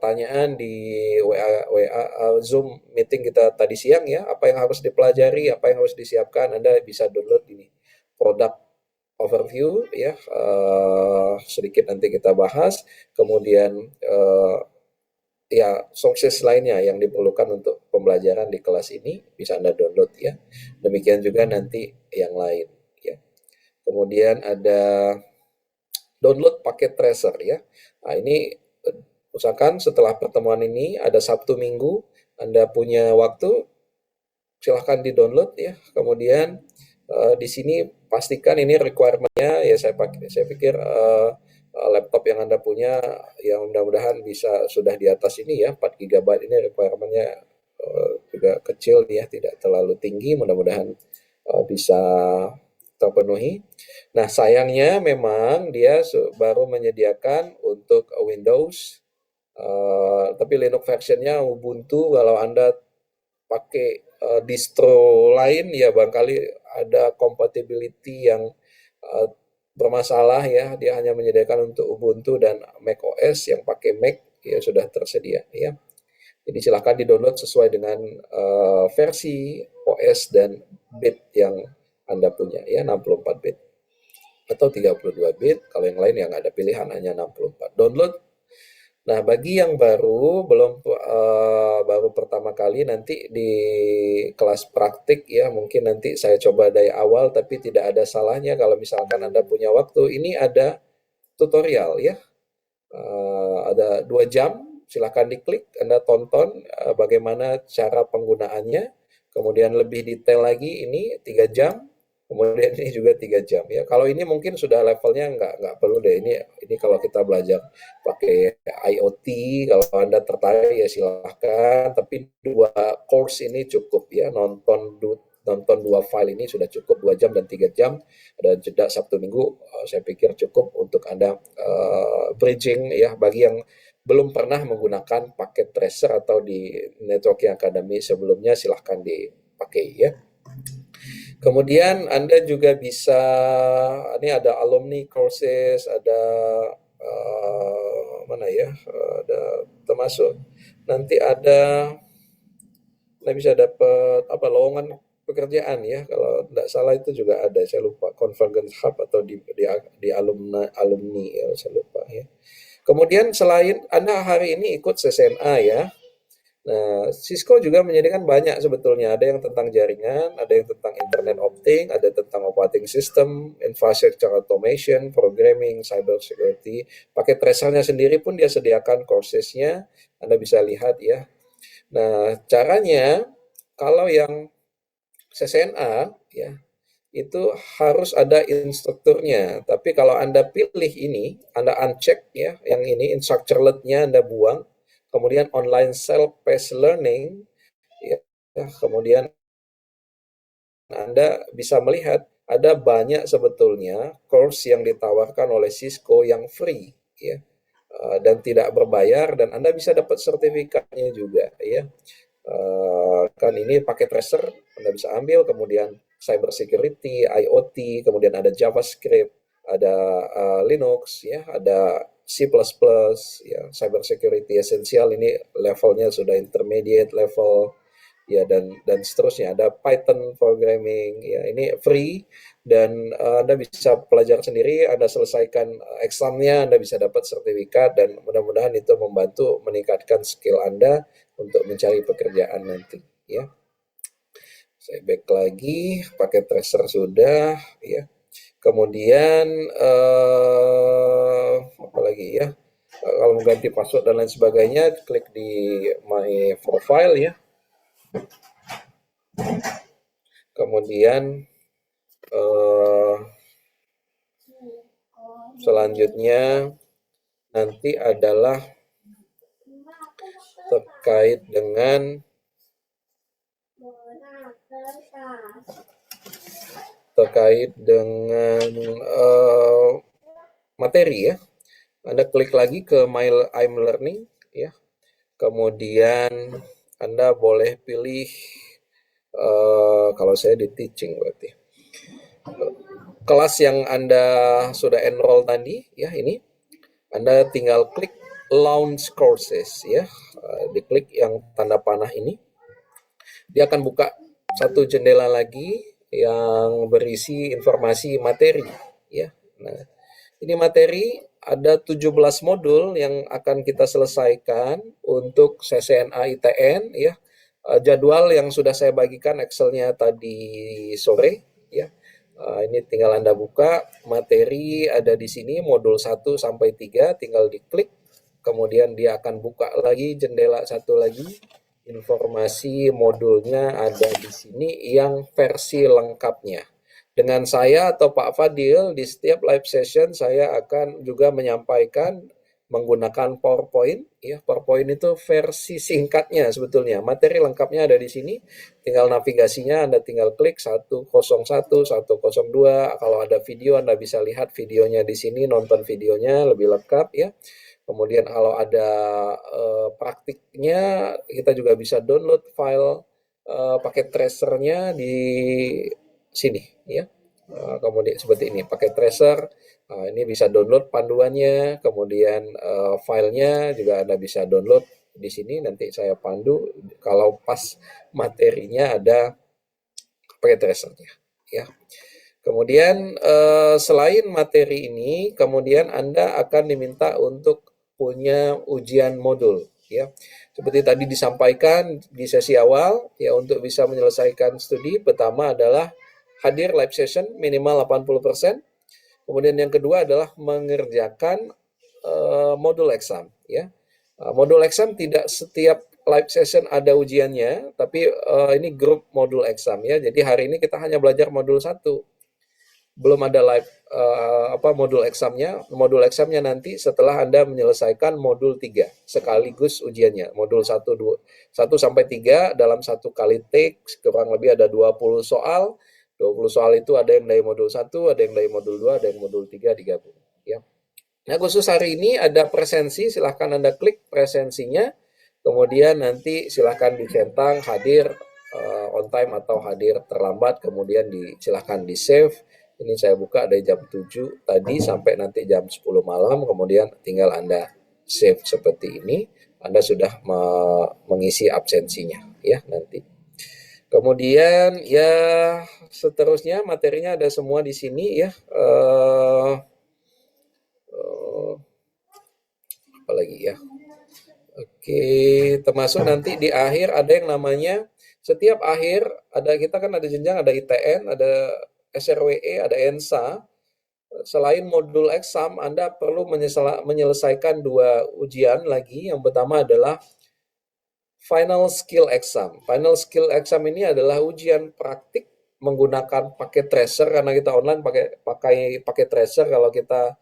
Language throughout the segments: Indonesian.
pertanyaan di Zoom meeting kita tadi siang ya, apa yang harus dipelajari, apa yang harus disiapkan, Anda bisa download ini produk overview ya, sedikit nanti kita bahas, kemudian ya sources lainnya yang diperlukan untuk pembelajaran di kelas ini bisa Anda download ya. Demikian juga nanti yang lain ya. Kemudian ada download paket tracer ya. Nah, ini usahakan setelah pertemuan ini ada Sabtu Minggu Anda punya waktu, silahkan di-download ya. Kemudian di sini pastikan ini requirement-nya ya, saya pikir laptop yang Anda punya yang mudah-mudahan bisa sudah di atas ini ya, 4 GB ini requirement-nya juga kecil ya, tidak terlalu tinggi, mudah-mudahan bisa terpenuhi. Nah, sayangnya memang dia baru menyediakan untuk Windows, tapi Linux versionnya Ubuntu. Kalau Anda pakai distro lain ya barangkali ada compatibility yang bermasalah ya. Dia hanya menyediakan untuk Ubuntu dan Mac OS. Yang pakai Mac ya sudah tersedia ya. Jadi silakan di-download sesuai dengan versi OS dan bit yang Anda punya ya, 64 bit atau 32 bit. Kalau yang lain yang ada pilihan hanya 64. Download. Nah, bagi yang baru pertama kali nanti di kelas praktik ya, mungkin nanti saya coba dari awal, tapi tidak ada salahnya kalau misalkan Anda punya waktu. Ini ada tutorial ya, ada 2 jam. Silahkan diklik, Anda tonton bagaimana cara penggunaannya. Kemudian lebih detail lagi ini 3 jam. Kemudian ini juga 3 jam ya. Kalau ini mungkin sudah levelnya nggak perlu deh. Ini kalau kita belajar pakai IoT, kalau Anda tertarik ya silahkan. Tapi 2 course ini cukup ya. Nonton 2 file ini sudah cukup, 2 jam dan 3 jam. Ada jeda Sabtu Minggu, saya pikir cukup untuk Anda bridging ya, bagi yang belum pernah menggunakan paket tracer atau di Networking Academy sebelumnya, silahkan dipakai ya. Kemudian Anda juga bisa, ini ada alumni courses, ada mana ya, ada termasuk nanti ada Anda bisa dapat lowongan pekerjaan ya, kalau tidak salah itu juga ada, saya lupa, Convergence Hub atau di alumni ya, saya lupa ya. Kemudian selain Anda hari ini ikut CCNA ya, nah Cisco juga menyediakan banyak sebetulnya, ada yang tentang jaringan, ada yang tentang internet opting, ada tentang operating system, infrastructure automation, programming, cyber security. Pakai tracernya sendiri pun dia sediakan coursesnya, Anda bisa lihat ya. Nah caranya kalau yang CCNA ya itu harus ada instrukturnya. Tapi kalau Anda pilih ini, Anda uncheck ya, yang ini instructor-led-nya Anda buang, kemudian online self-paced learning, ya, kemudian Anda bisa melihat ada banyak sebetulnya course yang ditawarkan oleh Cisco yang free ya, dan tidak berbayar, dan Anda bisa dapat sertifikatnya juga ya. Kan ini pakai tracer Anda bisa ambil, kemudian cyber security, IoT, kemudian ada JavaScript, ada Linux ya, ada C++ ya, cyber security essential ini levelnya sudah intermediate level ya, dan seterusnya, ada Python programming ya, ini free dan Anda bisa pelajari sendiri. Anda selesaikan examnya, Anda bisa dapat sertifikat, dan mudah-mudahan itu membantu meningkatkan skill Anda untuk mencari pekerjaan nanti ya. Saya back lagi, pakai tracer sudah ya. Kemudian apa lagi ya, kalau mengganti password dan lain sebagainya, klik di my profile ya. Kemudian selanjutnya nanti adalah terkait dengan materi ya. Anda klik lagi ke I'm Learning ya. Kemudian Anda boleh pilih kalau saya di teaching berarti kelas yang Anda sudah enroll tadi ya, ini Anda tinggal klik launch courses ya. Diklik yang tanda panah ini, dia akan buka satu jendela lagi yang berisi informasi materi ya. Nah, ini materi ada 17 modul yang akan kita selesaikan untuk CCNA ITN ya. Jadwal yang sudah saya bagikan Excelnya tadi sore ya. Ini tinggal Anda buka, materi ada di sini modul 1 sampai 3, tinggal diklik. Kemudian dia akan buka lagi jendela satu lagi. Informasi modulnya ada di sini yang versi lengkapnya. Dengan saya atau Pak Fadil di setiap live session saya akan juga menyampaikan menggunakan PowerPoint ya. PowerPoint itu versi singkatnya sebetulnya. Materi lengkapnya ada di sini. Tinggal navigasinya Anda tinggal klik 101, 102. Kalau ada video Anda bisa lihat videonya di sini, nonton videonya lebih lengkap ya. Kemudian kalau ada praktiknya kita juga bisa download file paket tracernya di sini ya. Kemudian seperti ini paket tracer. Ini bisa download panduannya, kemudian filenya juga Anda bisa download di sini. Nanti saya pandu kalau pas materinya ada paket tracernya ya. Kemudian selain materi ini, kemudian Anda akan diminta untuk punya ujian modul ya. Seperti tadi disampaikan di sesi awal ya, untuk bisa menyelesaikan studi pertama adalah hadir live session minimal 80%. Kemudian yang kedua adalah mengerjakan modul exam ya. Modul exam tidak setiap live session ada ujiannya, tapi ini grup modul exam ya. Jadi hari ini kita hanya belajar modul 1. Belum ada live modul examnya. Modul examnya nanti setelah Anda menyelesaikan modul 3 sekaligus ujiannya. Modul 1 sampai 3 dalam satu kali take, kurang lebih ada 20 soal. 20 soal itu ada yang dari modul 1, ada yang dari modul 2, ada yang modul 3 digabung ya. Nah, khusus hari ini ada presensi, silahkan Anda klik presensinya. Kemudian nanti silahkan dicentang hadir on time atau hadir terlambat, kemudian silahkan di save. Ini saya buka dari jam 7 tadi sampai nanti jam 10 malam, kemudian tinggal Anda save seperti ini. Anda sudah mengisi absensinya ya nanti. Kemudian ya seterusnya materinya ada semua di sini ya. Apa lagi ya? Oke, termasuk nanti di akhir ada yang namanya setiap akhir ada, kita kan ada jenjang, ada ITN, ada SRWE, ada ENSA. Selain modul exam, Anda perlu menyelesaikan 2 ujian lagi. Yang pertama adalah final skill exam. Final skill exam ini adalah ujian praktik menggunakan paket tracer, karena kita online pakai paket tracer. Kalau kita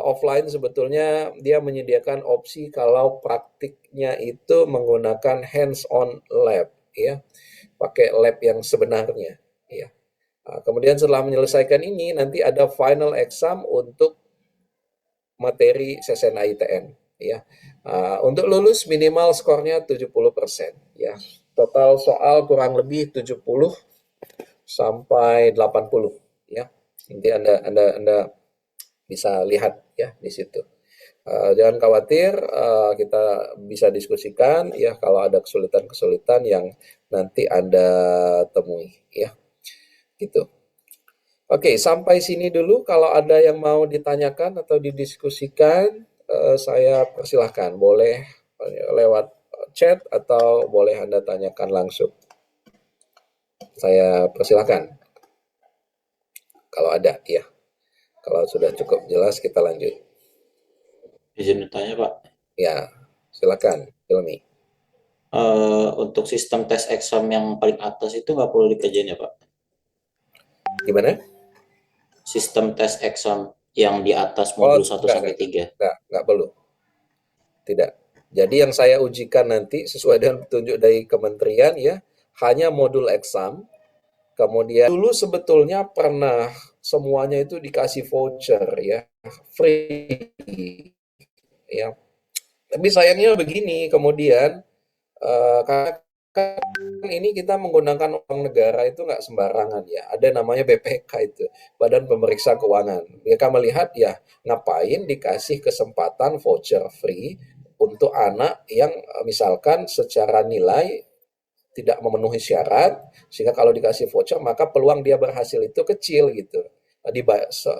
offline sebetulnya dia menyediakan opsi kalau praktiknya itu menggunakan hands on lab ya. Pakai lab yang sebenarnya ya. Kemudian setelah menyelesaikan ini nanti ada final exam untuk materi CSNA ITN ya. Untuk lulus minimal skornya 70% ya. Total soal kurang lebih 70 sampai 80 ya. Nanti Anda bisa lihat ya di situ. Jangan khawatir, kita bisa diskusikan ya kalau ada kesulitan-kesulitan yang nanti Anda temui ya. Gitu. Oke, sampai sini dulu. Kalau ada yang mau ditanyakan atau didiskusikan, saya persilahkan. Boleh lewat chat atau boleh Anda tanyakan langsung. Saya persilahkan. Kalau ada, ya. Kalau sudah cukup jelas, kita lanjut. Izin bertanya, Pak. Ya, silakan, Hilmi. Untuk sistem tes exam yang paling atas itu nggak perlu dikerjain ya, Pak? Gimana? Sistem tes exam yang di atas Oh, modul satu sampai 3. enggak perlu. Tidak. Jadi yang saya ujikan nanti sesuai dengan petunjuk dari kementerian ya, hanya modul exam. Kemudian dulu sebetulnya pernah semuanya itu dikasih voucher ya, free ya. Tapi sayangnya begini, kemudian karena kan ini kita menggunakan uang negara itu nggak sembarangan ya. Ada namanya BPK itu, Badan Pemeriksa Keuangan. Mereka melihat ya ngapain dikasih kesempatan voucher free untuk anak yang misalkan secara nilai tidak memenuhi syarat, sehingga kalau dikasih voucher maka peluang dia berhasil itu kecil gitu.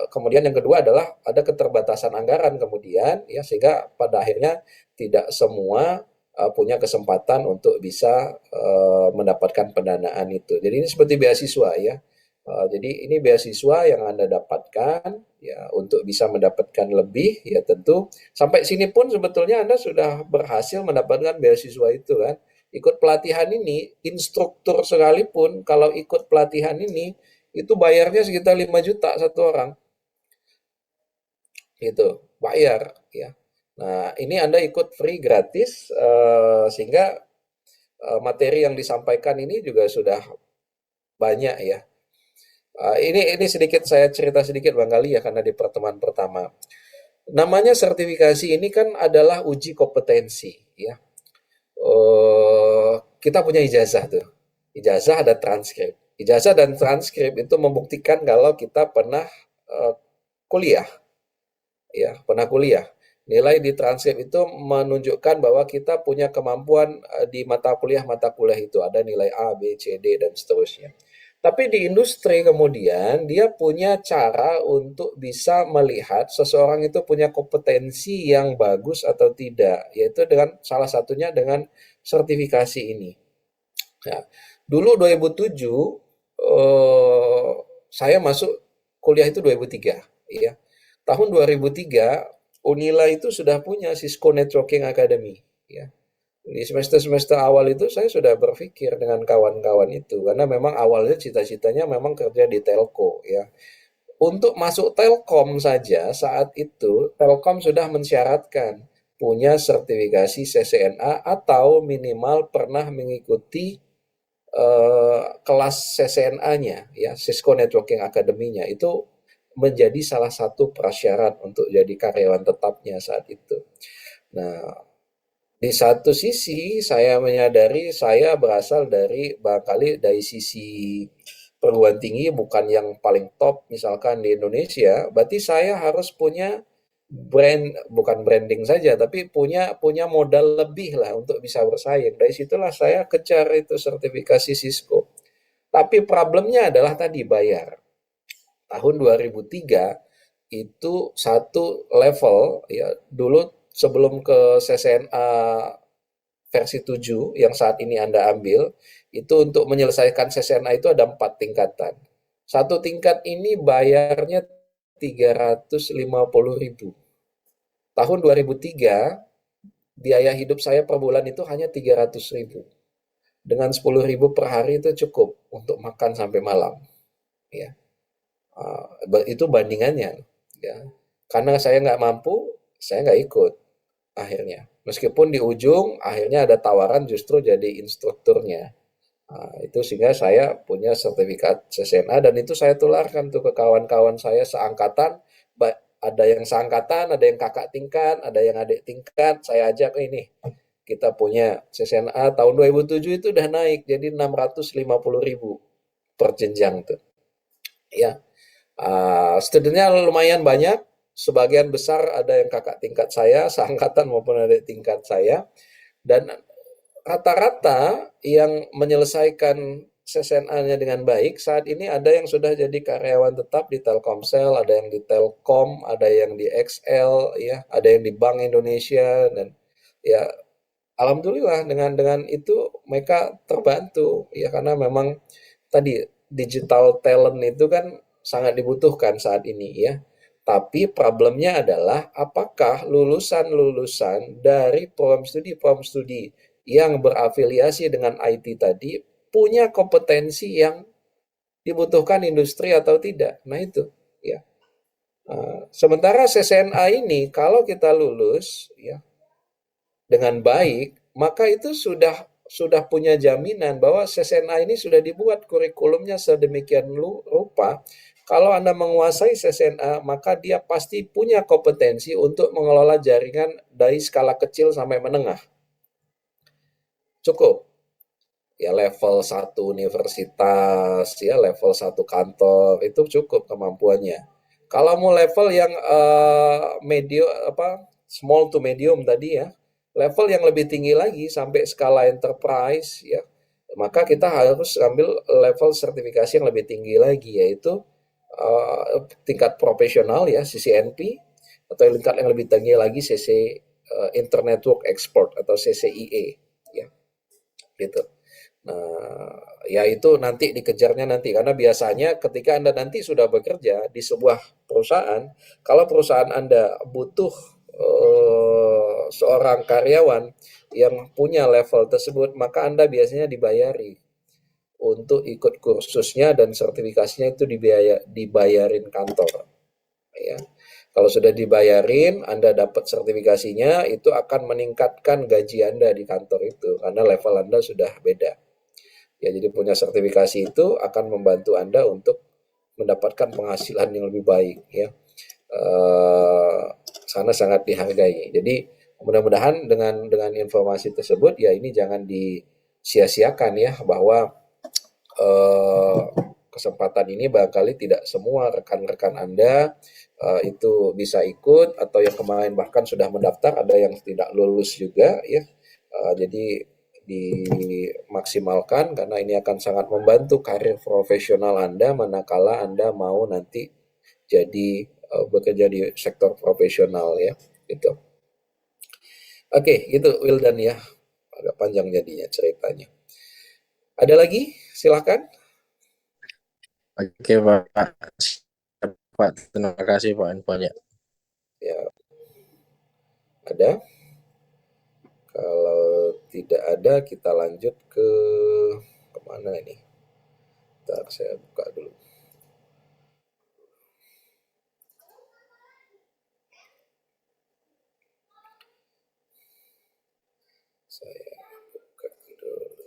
Kemudian yang kedua adalah ada keterbatasan anggaran kemudian ya, sehingga pada akhirnya tidak semua punya kesempatan untuk bisa mendapatkan pendanaan itu. Jadi ini seperti beasiswa ya. Jadi ini beasiswa yang Anda dapatkan ya untuk bisa mendapatkan lebih ya, tentu sampai sini pun sebetulnya Anda sudah berhasil mendapatkan beasiswa itu kan. Ikut pelatihan ini, instruktur sekalipun kalau ikut pelatihan ini itu bayarnya sekitar 5 juta satu orang gitu, bayar ya. Nah, ini Anda ikut free gratis, sehingga materi yang disampaikan ini juga sudah banyak ya. Ini sedikit saya cerita sedikit Bang Gali ya, karena di pertemuan pertama. Namanya sertifikasi ini kan adalah uji kompetensi ya. Kita punya ijazah tuh. Ijazah ada transkrip. Ijazah dan transkrip itu membuktikan kalau kita pernah kuliah, ya, pernah kuliah. Nilai di transkrip itu menunjukkan bahwa kita punya kemampuan di mata kuliah itu ada nilai A, B, C, D dan seterusnya. Tapi di industri kemudian dia punya cara untuk bisa melihat seseorang itu punya kompetensi yang bagus atau tidak, yaitu dengan salah satunya dengan sertifikasi ini. Ya, dulu 2007 saya masuk kuliah itu 2003, ya. Tahun 2003 Unila itu sudah punya Cisco Networking Academy, ya. Di semester-semester awal itu saya sudah berpikir dengan kawan-kawan itu karena memang awalnya cita-citanya memang kerja di telco ya. Untuk masuk Telkom saja saat itu Telkom sudah mensyaratkan punya sertifikasi CCNA atau minimal pernah mengikuti kelas CCNA-nya ya, Cisco Networking Academy-nya itu menjadi salah satu prasyarat untuk jadi karyawan tetapnya saat itu. Nah, di satu sisi saya menyadari saya berasal dari barangkali dari sisi perguruan tinggi bukan yang paling top misalkan di Indonesia, berarti saya harus punya brand, bukan branding saja tapi punya punya modal lebih lah untuk bisa bersaing. Dari situlah saya kejar itu sertifikasi Cisco. Tapi problemnya adalah tadi bayar. Tahun 2003 itu satu level ya, dulu sebelum ke CCNA versi 7 yang saat ini Anda ambil, itu untuk menyelesaikan CCNA itu ada 4 tingkatan. Satu tingkat ini bayarnya 350.000. Tahun 2003, biaya hidup saya per bulan itu hanya 300.000. Dengan 10.000 per hari itu cukup untuk makan sampai malam. Ya. Itu bandingannya. Ya. Karena saya nggak mampu, saya nggak ikut akhirnya. Meskipun di ujung akhirnya ada tawaran justru jadi instrukturnya. Itu sehingga saya punya sertifikat CCNA dan itu saya tularkan tuh ke kawan-kawan saya seangkatan. Ada yang seangkatan, ada yang kakak tingkat, ada yang adik tingkat. Saya ajak ini, kita punya CCNA tahun 2007 itu udah naik jadi 650.000 per jenjang tuh. Ya, studentnya lumayan banyak. Sebagian besar ada yang kakak tingkat saya, seangkatan maupun adik tingkat saya. Dan rata-rata yang menyelesaikan CCNA-nya dengan baik saat ini ada yang sudah jadi karyawan tetap di Telkomsel, ada yang di Telkom, ada yang di XL, ya, ada yang di Bank Indonesia dan ya alhamdulillah dengan itu mereka terbantu ya, karena memang tadi digital talent itu kan sangat dibutuhkan saat ini ya. Tapi problemnya adalah apakah lulusan-lulusan dari program studi yang berafiliasi dengan IT tadi punya kompetensi yang dibutuhkan industri atau tidak. Nah itu ya. Sementara CCNA ini kalau kita lulus ya dengan baik, maka itu sudah punya jaminan bahwa CCNA ini sudah dibuat kurikulumnya sedemikian rupa. Kalau Anda menguasai CCNA, maka dia pasti punya kompetensi untuk mengelola jaringan dari skala kecil sampai menengah. Cukup. ya level satu universitas, ya level satu kantor itu cukup kemampuannya. Kalau mau level yang medium apa small to medium tadi ya, level yang lebih tinggi lagi sampai skala enterprise ya, maka kita harus ambil level sertifikasi yang lebih tinggi lagi yaitu tingkat profesional ya CCNP atau tingkat yang lebih tinggi lagi CC Internet Network Expert atau CCIE ya gitu. Nah, ya itu nanti dikejarnya nanti karena biasanya ketika Anda nanti sudah bekerja di sebuah perusahaan, kalau perusahaan Anda butuh seorang karyawan yang punya level tersebut, maka Anda biasanya dibayari untuk ikut kursusnya dan sertifikasinya itu dibayarin kantor ya. Kalau sudah dibayarin, Anda dapat sertifikasinya, itu akan meningkatkan gaji Anda di kantor itu karena level Anda sudah beda. Ya, jadi punya sertifikasi itu akan membantu Anda untuk mendapatkan penghasilan yang lebih baik ya. Sana sangat dihargai. Jadi mudah-mudahan dengan informasi tersebut ya ini jangan disia-siakan ya bahwa eh, kesempatan ini barangkali tidak semua rekan-rekan Anda itu bisa ikut atau yang kemarin bahkan sudah mendaftar ada yang tidak lulus juga ya. Jadi dimaksimalkan karena ini akan sangat membantu karir profesional Anda manakala Anda mau nanti jadi bekerja di sektor profesional ya gitu. Oke, itu Wildan ya. Agak panjang jadinya ceritanya. Ada lagi? Silakan. Oke Pak, Pak, terima kasih Pak infonya. Ya, ada. Kalau tidak ada, kita lanjut ke kemana ini? Ntar saya buka dulu. Saya buka dulu.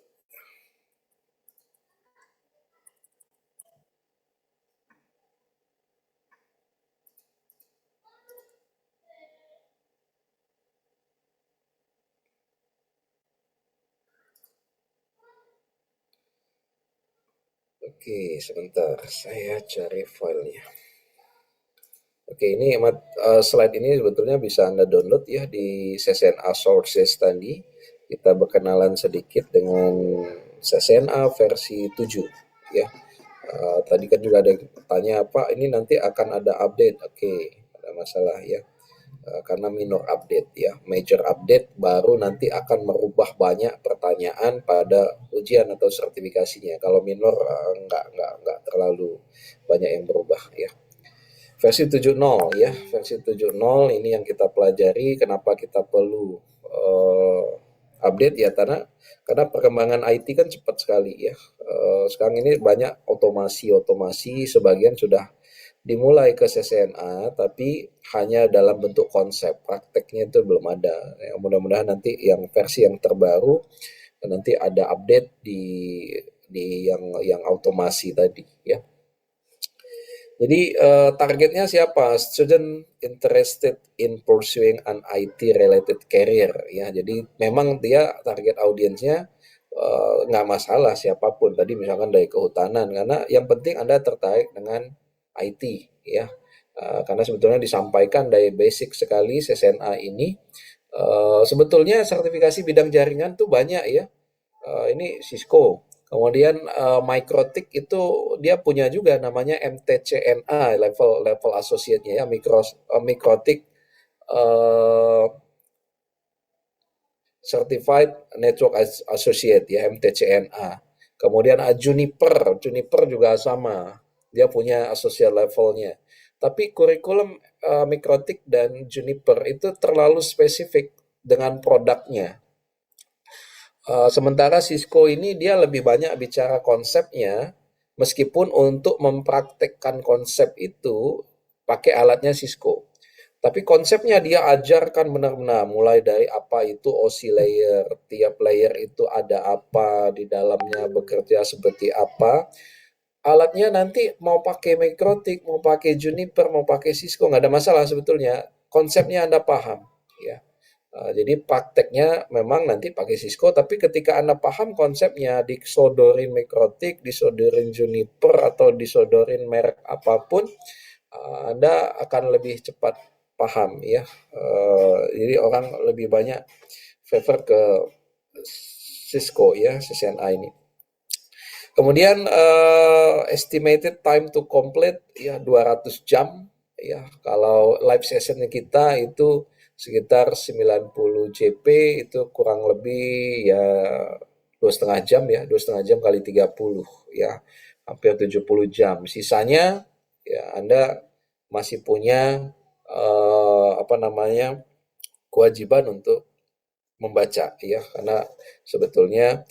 Oke, sebentar. Saya cari filenya. Oke, ini slide ini sebetulnya bisa Anda download ya di CCNA Sources tadi. Kita berkenalan sedikit dengan CCNA versi 7 ya. Tadi kan juga ada yang tanya Pak, ini nanti akan ada update. Oke, ada masalah ya. Karena minor update ya, major update baru nanti akan merubah banyak pertanyaan pada ujian atau sertifikasinya. Kalau minor enggak terlalu banyak yang berubah ya. Versi 7.0 ya, versi 7.0 ini yang kita pelajari. Kenapa kita perlu update ya karena perkembangan IT kan cepat sekali ya. Sekarang ini banyak otomasi sebagian sudah dimulai ke CCNA tapi hanya dalam bentuk konsep, prakteknya itu belum ada ya, mudah-mudahan nanti yang versi yang terbaru nanti ada update di yang otomasi tadi ya. Jadi targetnya siapa? Student interested in pursuing an IT related career ya. Jadi memang dia target audiensnya nggak masalah siapapun. Tadi misalkan dari kehutanan karena yang penting Anda tertarik dengan IT ya. Karena sebetulnya disampaikan dari basic sekali CCNA ini sebetulnya sertifikasi bidang jaringan tuh banyak ya. Ini Cisco. Kemudian Microtik itu dia punya juga namanya MTCNA level level associate-nya ya Microtik uh, Certified Network Associate ya MTCNA. Kemudian Juniper juga sama. Dia punya associate levelnya. Tapi kurikulum Microtik dan Juniper itu terlalu spesifik dengan produknya. Sementara Cisco ini dia lebih banyak bicara konsepnya, meskipun untuk mempraktekkan konsep itu pakai alatnya Cisco. Tapi konsepnya dia ajarkan benar-benar mulai dari apa itu OSI layer, tiap layer itu ada apa di dalamnya, bekerja seperti apa. Alatnya nanti mau pakai Microtik, mau pakai Juniper, mau pakai Cisco nggak ada masalah sebetulnya. Konsepnya Anda paham, ya. Jadi prakteknya memang nanti pakai Cisco, tapi ketika Anda paham konsepnya, disodorin Mikrotik, disodorin Juniper, atau disodorin merek apapun, Anda akan lebih cepat paham ya. Jadi orang lebih banyak favor ke Cisco ya, CCNA ini. Kemudian estimated time to complete ya 200 jam ya. Kalau live sessionnya kita itu sekitar 90 JP, itu kurang lebih ya 2,5 jam ya, 2,5 jam kali 30 ya, hampir 70 jam. Sisanya ya Anda masih punya apa namanya, kewajiban untuk membaca ya, karena sebetulnya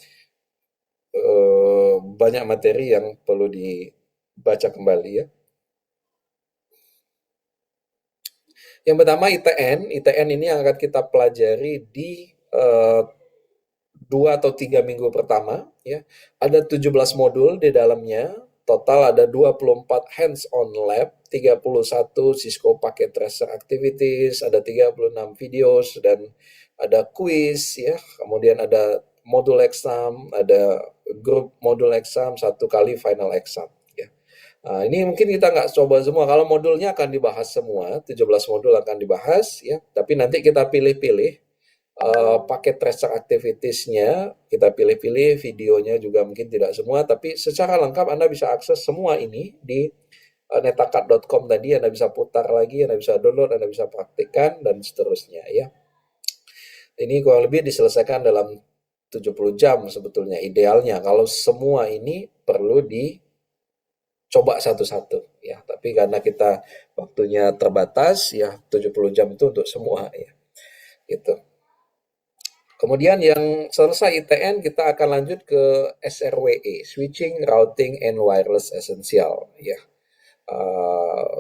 banyak materi yang perlu dibaca kembali ya. Yang pertama ITN ini yang akan kita pelajari di 2 atau 3 minggu pertama ya. Ada 17 modul di dalamnya. Total ada 24 hands-on lab, 31 Cisco Packet Tracer Activities, ada 36 videos, dan ada quiz ya. Kemudian ada modul exam, ada grup modul exam, 1 kali final exam ya. Nah, ini mungkin kita nggak coba semua. Kalau modulnya akan dibahas semua, 17 modul akan dibahas ya. Tapi nanti kita pilih-pilih paket tracer activities-nya, kita pilih-pilih, videonya juga mungkin tidak semua, tapi secara lengkap Anda bisa akses semua ini di netakat.com tadi. Anda bisa putar lagi, Anda bisa download, Anda bisa praktikkan, dan seterusnya ya. Ini kurang lebih diselesaikan dalam 70 jam sebetulnya idealnya. Kalau semua ini perlu dicoba satu-satu ya. Tapi karena kita waktunya terbatas ya, 70 jam itu untuk semua ya. Gitu. Kemudian yang selesai ITN, kita akan lanjut ke SRWE, Switching, Routing, and Wireless Essential ya.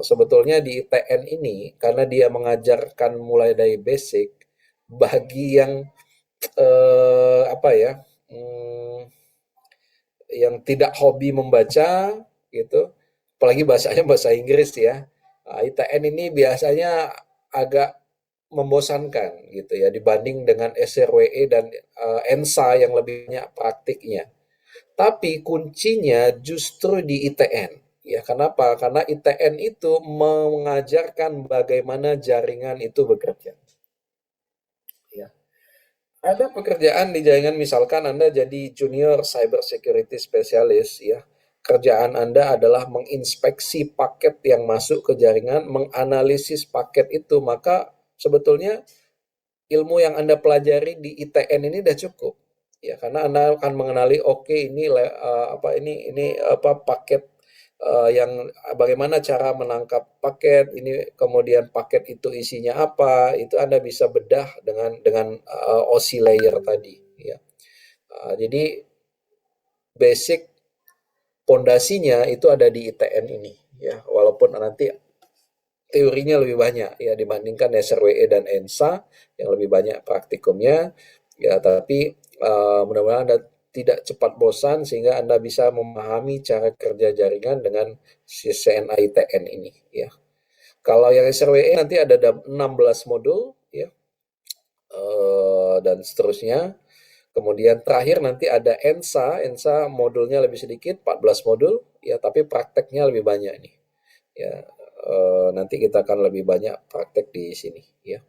Sebetulnya di ITN ini, karena dia mengajarkan mulai dari basic, bagi yang apa ya, yang tidak hobi membaca gitu, apalagi bahasanya bahasa Inggris ya. ITN ini biasanya agak membosankan gitu ya, dibanding dengan SRWE dan ENSA yang lebih banyak praktiknya. Tapi kuncinya justru di ITN. Ya, kenapa? Karena ITN itu mengajarkan bagaimana jaringan itu bekerja. Ya. Ada pekerjaan di jaringan, misalkan Anda jadi junior cyber security specialist ya. Kerjaan Anda adalah menginspeksi paket yang masuk ke jaringan, menganalisis paket itu, maka sebetulnya ilmu yang Anda pelajari di ITN ini udah cukup. Ya, karena Anda akan mengenali ini paket, yang bagaimana cara menangkap paket ini, kemudian paket itu isinya apa, itu Anda bisa bedah dengan OSI layer tadi ya. Jadi basic pondasinya itu ada di ITN ini ya, walaupun nanti teorinya lebih banyak ya dibandingkan SRWE dan ENSA yang lebih banyak praktikumnya ya. Tapi mudah-mudahan Anda tidak cepat bosan sehingga Anda bisa memahami cara kerja jaringan dengan CCNA ITN ini ya. Kalau yang SRWE nanti ada 16 modul ya, dan seterusnya. Kemudian terakhir nanti ada ENSA modulnya lebih sedikit, 14 modul ya, tapi prakteknya lebih banyak nih ya. Nanti kita akan lebih banyak praktek di sini ya.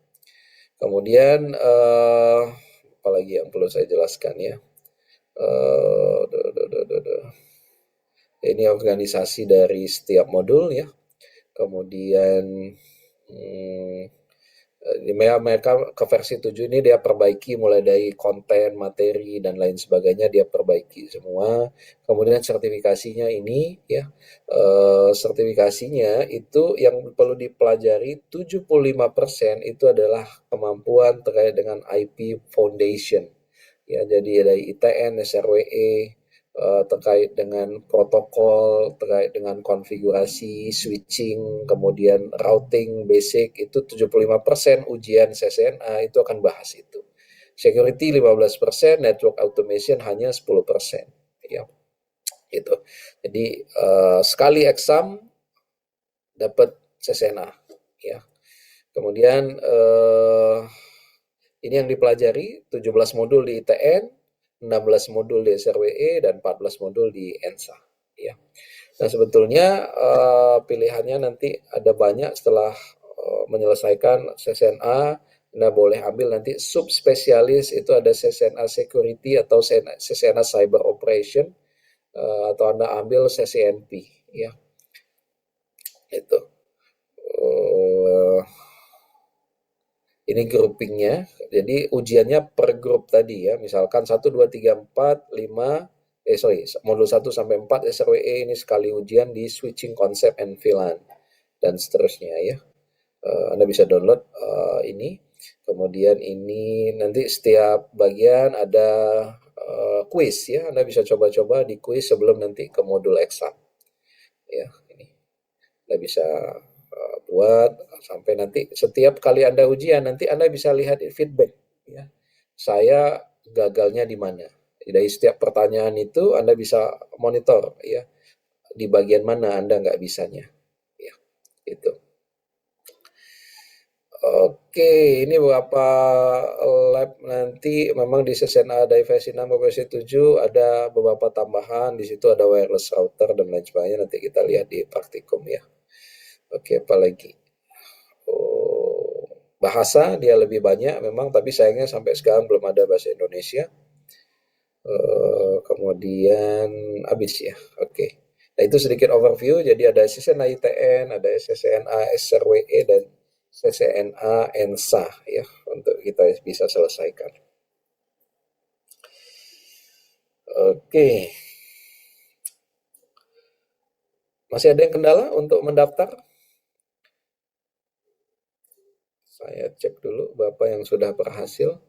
Kemudian apalagi yang perlu saya jelaskan ya. Ini organisasi dari setiap modul ya. Kemudian mereka ke versi 7 ini dia perbaiki mulai dari konten, materi, dan lain sebagainya, dia perbaiki semua. Kemudian sertifikasinya ini ya, sertifikasinya itu yang perlu dipelajari 75% itu adalah kemampuan terkait dengan IP Foundation ya. Jadi dari ITN, SRWE, terkait dengan protokol, terkait dengan konfigurasi, switching, kemudian routing basic, itu 75% ujian CCNA itu akan bahas itu. Security 15%, network automation hanya 10% ya. Itu. Jadi sekali exam dapat CCNA ya. Kemudian Ini yang dipelajari 17 modul di ITN, 16 modul di SRWE, dan 14 modul di ENSA. Ya. Nah, sebetulnya pilihannya nanti ada banyak setelah menyelesaikan CCNA. Anda boleh ambil nanti subspesialis, itu ada CCNA Security atau CCNA Cyber Operation, atau Anda ambil CCNP, ya. Itu. Ini groupingnya, jadi ujiannya per grup tadi ya, misalkan 1, 2, 3, 4, 5, modul 1 sampai 4 SRWE ini sekali ujian di switching concept and VLAN, dan seterusnya ya. Anda bisa download ini, kemudian ini nanti setiap bagian ada quiz ya, Anda bisa coba-coba di quiz sebelum nanti ke modul exam ya. Ini Anda bisa buat sampai nanti setiap kali Anda ujian nanti Anda bisa lihat feedback ya. Saya gagalnya di mana. Dari setiap pertanyaan itu Anda bisa monitor ya, di bagian mana Anda nggak bisanya ya. Itu. Oke, ini beberapa lab nanti memang di CCNA ada versi 6 versi 7 ada beberapa tambahan, di situ ada wireless router dan lain sebagainya, nanti kita lihat di praktikum ya. Oke, apalagi bahasa dia lebih banyak memang, tapi sayangnya sampai sekarang belum ada bahasa Indonesia. Kemudian habis ya. Oke. Nah, itu sedikit overview. Jadi ada CCNA ITN, ada CCNA SRWE, dan CCNA ENSA ya, untuk kita bisa selesaikan. Oke. Masih ada yang kendala untuk mendaftar? Saya cek dulu Bapak yang sudah berhasil.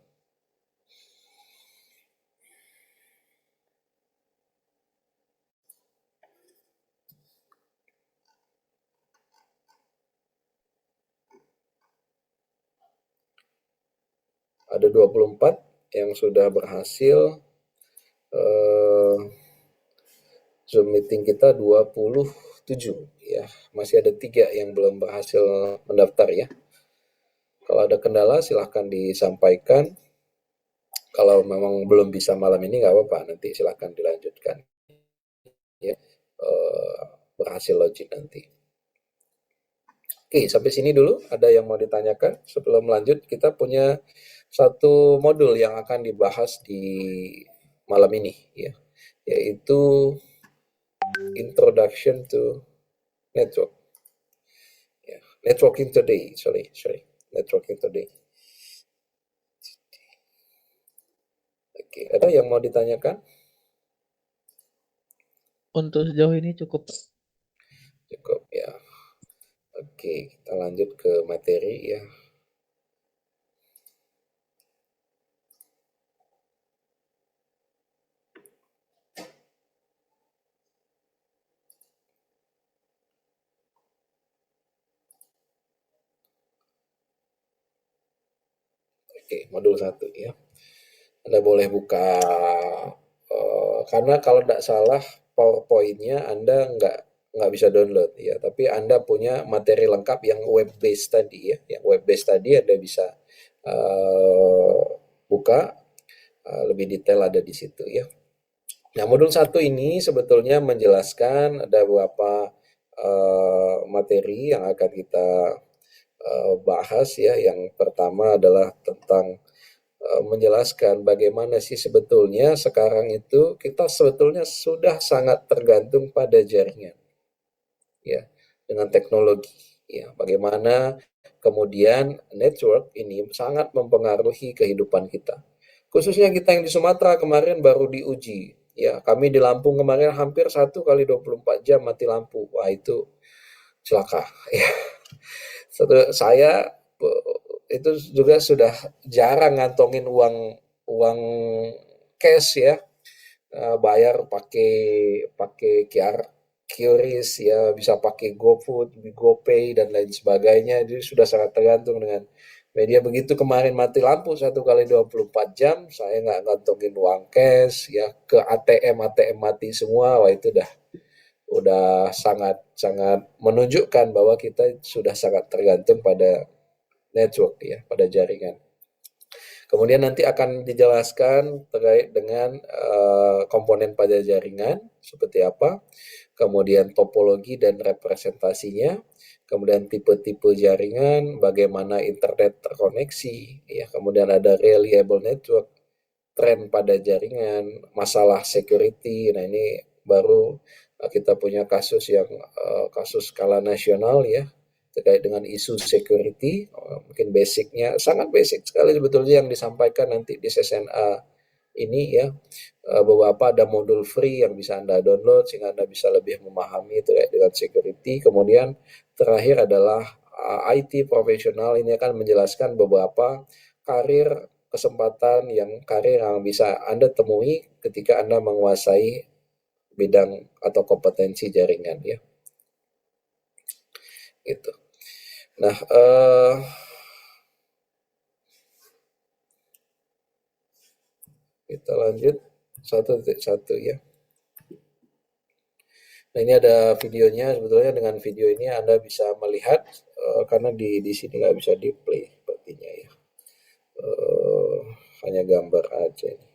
Ada 24 yang sudah berhasil. Zoom meeting kita 27 ya. Masih ada 3 yang belum berhasil mendaftar ya. Kalau ada kendala silahkan disampaikan. Kalau memang belum bisa malam ini nggak apa-apa, nanti silahkan dilanjutkan ya, berhasil login nanti. Oke, sampai sini dulu. Ada yang mau ditanyakan? Sebelum lanjut, kita punya satu modul yang akan dibahas di malam ini ya, yaitu Introduction to Network. Ya, networking today, networking today. Oke, ada yang mau ditanyakan? Untuk sejauh ini cukup. Cukup ya. Oke, kita lanjut ke materi ya. Oke, modul 1 ya. Anda boleh buka, karena kalau tidak salah PowerPoint-nya Anda nggak bisa download ya, tapi Anda punya materi lengkap yang web based tadi ya, yang web based tadi Anda bisa buka, lebih detail ada di situ ya. Nah, modul 1 ini sebetulnya menjelaskan ada beberapa materi yang akan kita bahas ya. Yang pertama adalah tentang menjelaskan bagaimana sih sebetulnya sekarang itu kita sebetulnya sudah sangat tergantung pada jaringan ya, dengan teknologi ya, bagaimana kemudian network ini sangat mempengaruhi kehidupan kita, khususnya kita yang di Sumatera kemarin baru diuji ya. Kami di Lampung kemarin hampir 1 kali 24 jam mati lampu. Wah, itu celaka ya. Saya itu juga sudah jarang ngantongin uang cash ya, bayar pakai QRIS ya, bisa pakai GoFood, GoPay dan lain sebagainya. Jadi sudah sangat tergantung dengan media. Begitu kemarin mati lampu 1 kali 24 jam, saya nggak ngantongin uang cash ya, ke ATM mati semua. Wah, itu udah sangat menunjukkan bahwa kita sudah sangat tergantung pada network ya, pada jaringan. Kemudian nanti akan dijelaskan terkait dengan komponen pada jaringan seperti apa, kemudian topologi dan representasinya, kemudian tipe-tipe jaringan, bagaimana internet terkoneksi, ya, kemudian ada reliable network, tren pada jaringan, masalah security. Nah, ini baru kita punya kasus yang kasus skala nasional ya, terkait dengan isu security. Mungkin basicnya sangat basic sekali sebetulnya yang disampaikan nanti di SSNA ini ya. Beberapa ada modul free yang bisa Anda download sehingga Anda bisa lebih memahami terkait dengan security. Kemudian terakhir adalah IT profesional, ini akan menjelaskan beberapa karir yang bisa Anda temui ketika Anda menguasai bidang atau kompetensi jaringan ya. Gitu. Nah, kita lanjut 1.1 ya. Nah, ini ada videonya. Sebetulnya dengan video ini Anda bisa melihat karena di sini nggak bisa di play sepertinya ya. Hanya gambar aja ini.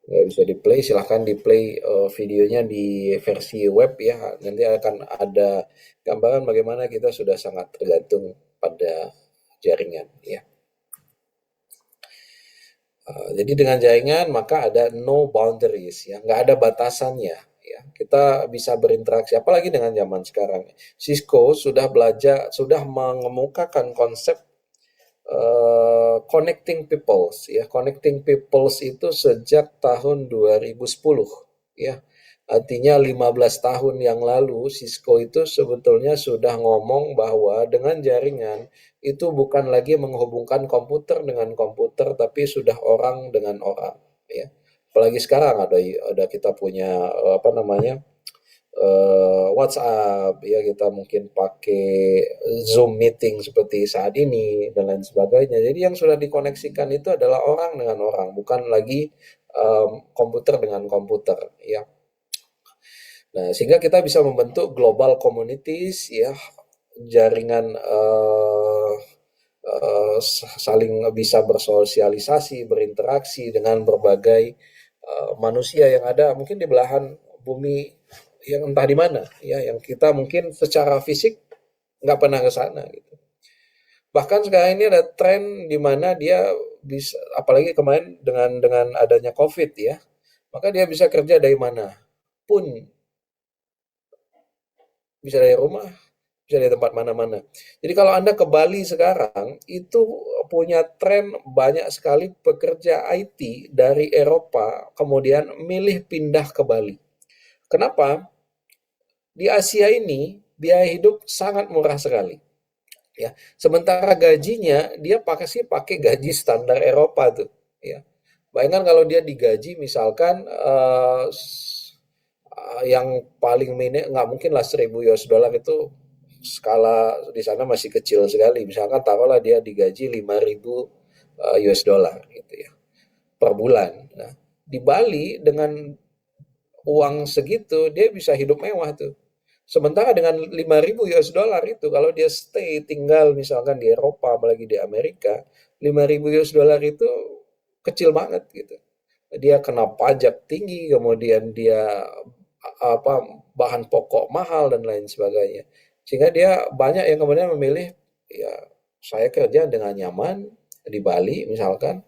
Nggak bisa di play, silahkan di play videonya di versi web ya. Nanti akan ada gambaran bagaimana kita sudah sangat tergantung pada jaringan ya. Jadi dengan jaringan maka ada no boundaries ya, nggak ada batasannya ya. Kita bisa berinteraksi, apalagi dengan zaman sekarang. Cisco sudah mengemukakan konsep connecting peoples ya. Connecting peoples itu sejak tahun 2010 ya. Artinya 15 tahun yang lalu Cisco itu sebetulnya sudah ngomong bahwa dengan jaringan itu bukan lagi menghubungkan komputer dengan komputer, tapi sudah orang dengan orang ya. Apalagi sekarang ada kita punya WhatsApp ya, kita mungkin pakai Zoom meeting seperti saat ini dan lain sebagainya. Jadi yang sudah dikoneksikan itu adalah orang dengan orang, bukan lagi komputer dengan komputer ya. Nah, sehingga kita bisa membentuk global communities ya, jaringan saling bisa bersosialisasi, berinteraksi dengan berbagai manusia yang ada mungkin di belahan bumi yang entah di mana ya, yang kita mungkin secara fisik nggak pernah ke sana gitu. Bahkan sekarang ini ada tren di mana dia bisa, apalagi kemarin dengan adanya COVID ya, maka dia bisa kerja dari mana pun, bisa dari rumah, bisa dari tempat mana-mana. Jadi kalau Anda ke Bali sekarang, itu punya tren banyak sekali pekerja IT dari Eropa, kemudian milih pindah ke Bali. Kenapa? Di Asia ini, biaya hidup sangat murah sekali. Ya, sementara gajinya, dia pakai gaji standar Eropa tuh. Ya. Bayangkan kalau dia digaji misalkan yang paling nggak mungkin lah 1.000 US dollar, itu skala di sana masih kecil sekali. Misalkan taruhlah dia digaji 5.000 US dollar gitu ya per bulan. Nah, di Bali dengan uang segitu dia bisa hidup mewah tuh. Sementara dengan 5.000 US dollar itu kalau dia stay tinggal misalkan di Eropa apalagi di Amerika, 5.000 US dollar itu kecil banget gitu. Dia kena pajak tinggi, kemudian dia bahan pokok mahal dan lain sebagainya. Sehingga dia banyak yang kemudian memilih ya, saya kerja dengan nyaman di Bali misalkan,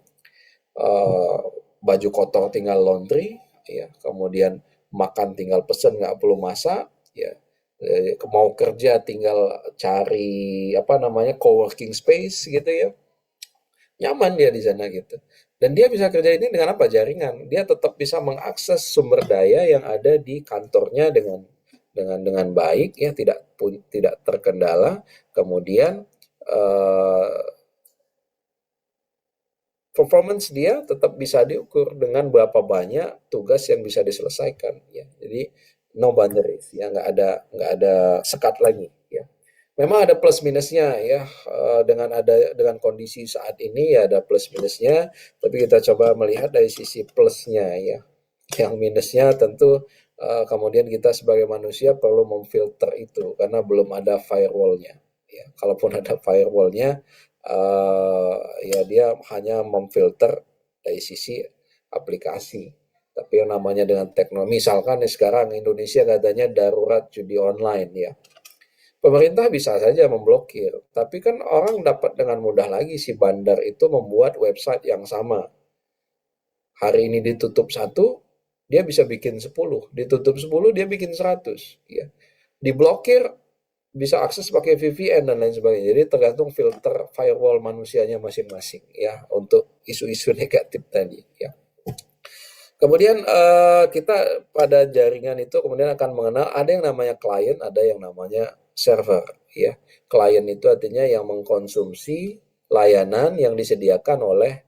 baju kotor tinggal laundry ya, kemudian makan tinggal pesen nggak perlu masak ya, mau kerja tinggal cari coworking space gitu ya, nyaman dia di sana gitu. Dan dia bisa kerja ini dengan apa? Jaringan. Dia tetap bisa mengakses sumber daya yang ada di kantornya dengan baik ya, tidak terkendala. Kemudian performance dia tetap bisa diukur dengan berapa banyak tugas yang bisa diselesaikan ya. Jadi no boundaries ya, nggak ada sekat lagi ya. Memang ada plus minusnya ya, dengan kondisi saat ini ya ada plus minusnya, tapi kita coba melihat dari sisi plusnya ya. Yang minusnya tentu kemudian kita sebagai manusia perlu memfilter itu karena belum ada firewall-nya ya. Kalaupun ada firewall-nya, ya dia hanya memfilter dari sisi aplikasi. Tapi yang namanya dengan teknologi, misalkan sekarang Indonesia katanya darurat judi online ya. Pemerintah bisa saja memblokir, tapi kan orang dapat dengan mudah lagi si bandar itu membuat website yang sama. Hari ini ditutup satu, dia bisa bikin 10. Ditutup 10, dia bikin 100. Ya. Diblokir, bisa akses pakai VPN dan lain sebagainya. Jadi tergantung filter firewall manusianya masing-masing ya untuk isu-isu negatif tadi ya. Kemudian kita pada jaringan itu kemudian akan mengenal ada yang namanya klien, ada yang namanya server ya. Klien itu artinya yang mengkonsumsi layanan yang disediakan oleh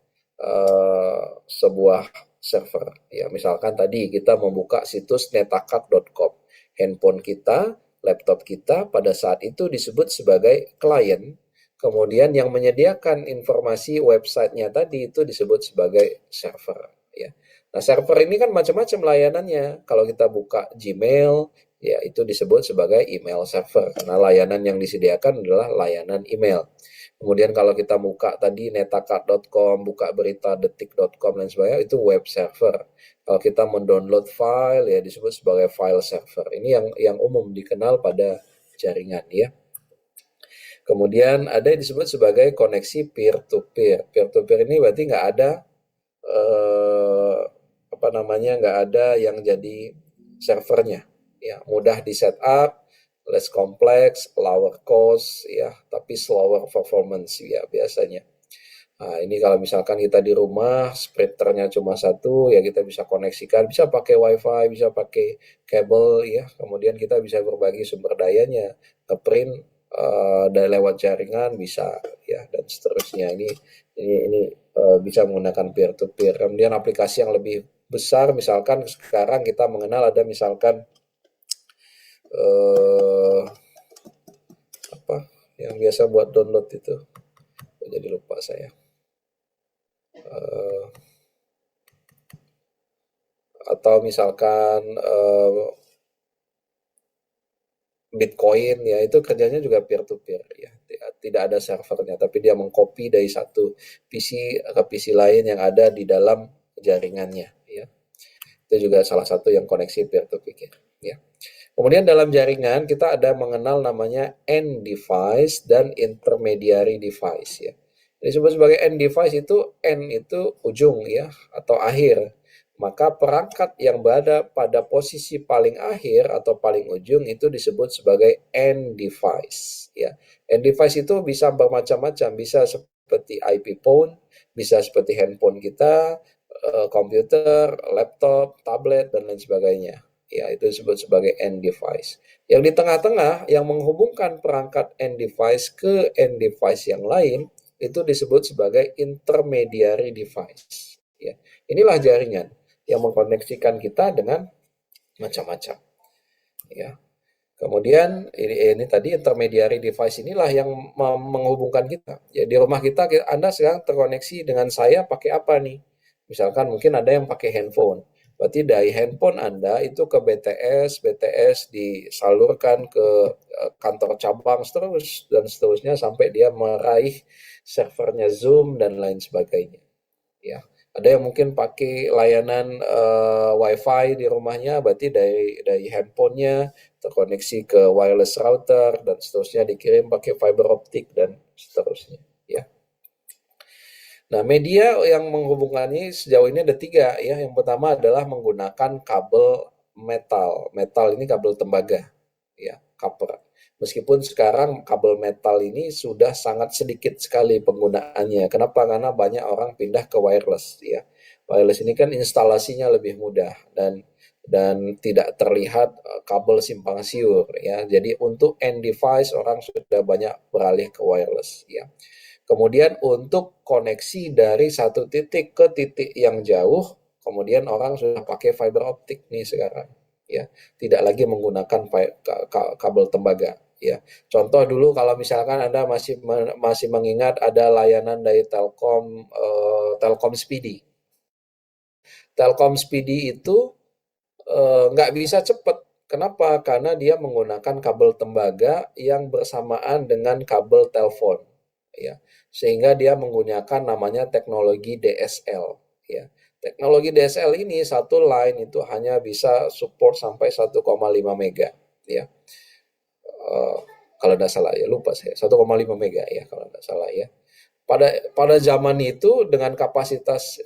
sebuah server ya. Misalkan tadi kita membuka situs netakak.com. Handphone kita, laptop kita pada saat itu disebut sebagai klien. Kemudian yang menyediakan informasi websitenya tadi itu disebut sebagai server ya. Nah, server ini kan macam-macam layanannya. Kalau kita buka Gmail, ya itu disebut sebagai email server karena layanan yang disediakan adalah layanan email. Kemudian kalau kita buka tadi netaka.com, buka berita detik.com dan sebagainya itu web server. Kalau kita mendownload file ya disebut sebagai file server. Ini yang umum dikenal pada jaringan ya. Kemudian ada yang disebut sebagai koneksi peer to peer. Peer to peer ini berarti nggak ada nggak ada yang jadi servernya ya, mudah di setup, less complex, lower cost ya, tapi slower performance ya biasanya. Nah, ini kalau misalkan kita di rumah, printernya cuma satu, ya kita bisa koneksikan, bisa pakai wifi, bisa pakai kabel ya, kemudian kita bisa berbagi sumber dayanya, ngeprint dari lewat jaringan bisa ya, dan seterusnya. Ini bisa menggunakan peer to peer. Kemudian aplikasi yang lebih besar, misalkan sekarang kita mengenal ada misalkan apa yang biasa buat download itu, jadi lupa saya. Atau misalkan Bitcoin ya, itu kerjanya juga peer to peer ya, tidak ada servernya tapi dia mengcopy dari satu PC ke PC lain yang ada di dalam jaringannya ya. Itu juga salah satu yang koneksi peer to peer ya. Kemudian dalam jaringan kita ada mengenal namanya end device dan intermediary device ya. Disebut sebagai end device itu end itu ujung ya atau akhir. Maka perangkat yang berada pada posisi paling akhir atau paling ujung itu disebut sebagai end device ya. End device itu bisa bermacam-macam, bisa seperti IP phone, bisa seperti handphone kita, komputer, laptop, tablet dan lain sebagainya. Ya, itu disebut sebagai end device. Yang di tengah-tengah yang menghubungkan perangkat end device ke end device yang lain itu disebut sebagai intermediary device. Ya, inilah jaringan yang mengkoneksikan kita dengan macam-macam. Ya. Kemudian ini tadi intermediary device inilah yang menghubungkan kita. Ya, di rumah kita Anda sekarang terkoneksi dengan saya pakai apa nih? Misalkan mungkin ada yang pakai handphone. Berarti dari handphone Anda itu ke BTS, BTS disalurkan ke kantor cabang terus dan seterusnya sampai dia meraih servernya Zoom dan lain sebagainya. Ya. Ada yang mungkin pakai layanan WiFi di rumahnya, berarti dari handphonenya terkoneksi ke wireless router dan seterusnya dikirim pakai fiber optik dan seterusnya. Ya. Nah, media yang menghubungkannya sejauh ini ada 3 ya. Yang pertama adalah menggunakan kabel metal. Metal ini kabel tembaga, ya, copper. Meskipun sekarang kabel metal ini sudah sangat sedikit sekali penggunaannya. Kenapa? Karena banyak orang pindah ke wireless ya. Wireless ini kan instalasinya lebih mudah dan tidak terlihat kabel simpang siur ya. Jadi untuk end device orang sudah banyak beralih ke wireless ya. Kemudian untuk koneksi dari satu titik ke titik yang jauh, kemudian orang sudah pakai fiber optik nih sekarang ya. Tidak lagi menggunakan kabel tembaga. Ya, contoh dulu kalau misalkan Anda masih mengingat ada layanan dari Telkom Speedy. Telkom Speedy itu nggak bisa cepat Kenapa? Karena dia menggunakan kabel tembaga yang bersamaan dengan kabel telepon, ya. Sehingga dia menggunakan namanya teknologi DSL, ya. Teknologi DSL ini satu line itu hanya bisa support sampai 1,5 mega, ya. Eh, kalau tidak salah ya, lupa saya, 1,5 mega ya kalau tidak salah ya. Pada zaman itu dengan kapasitas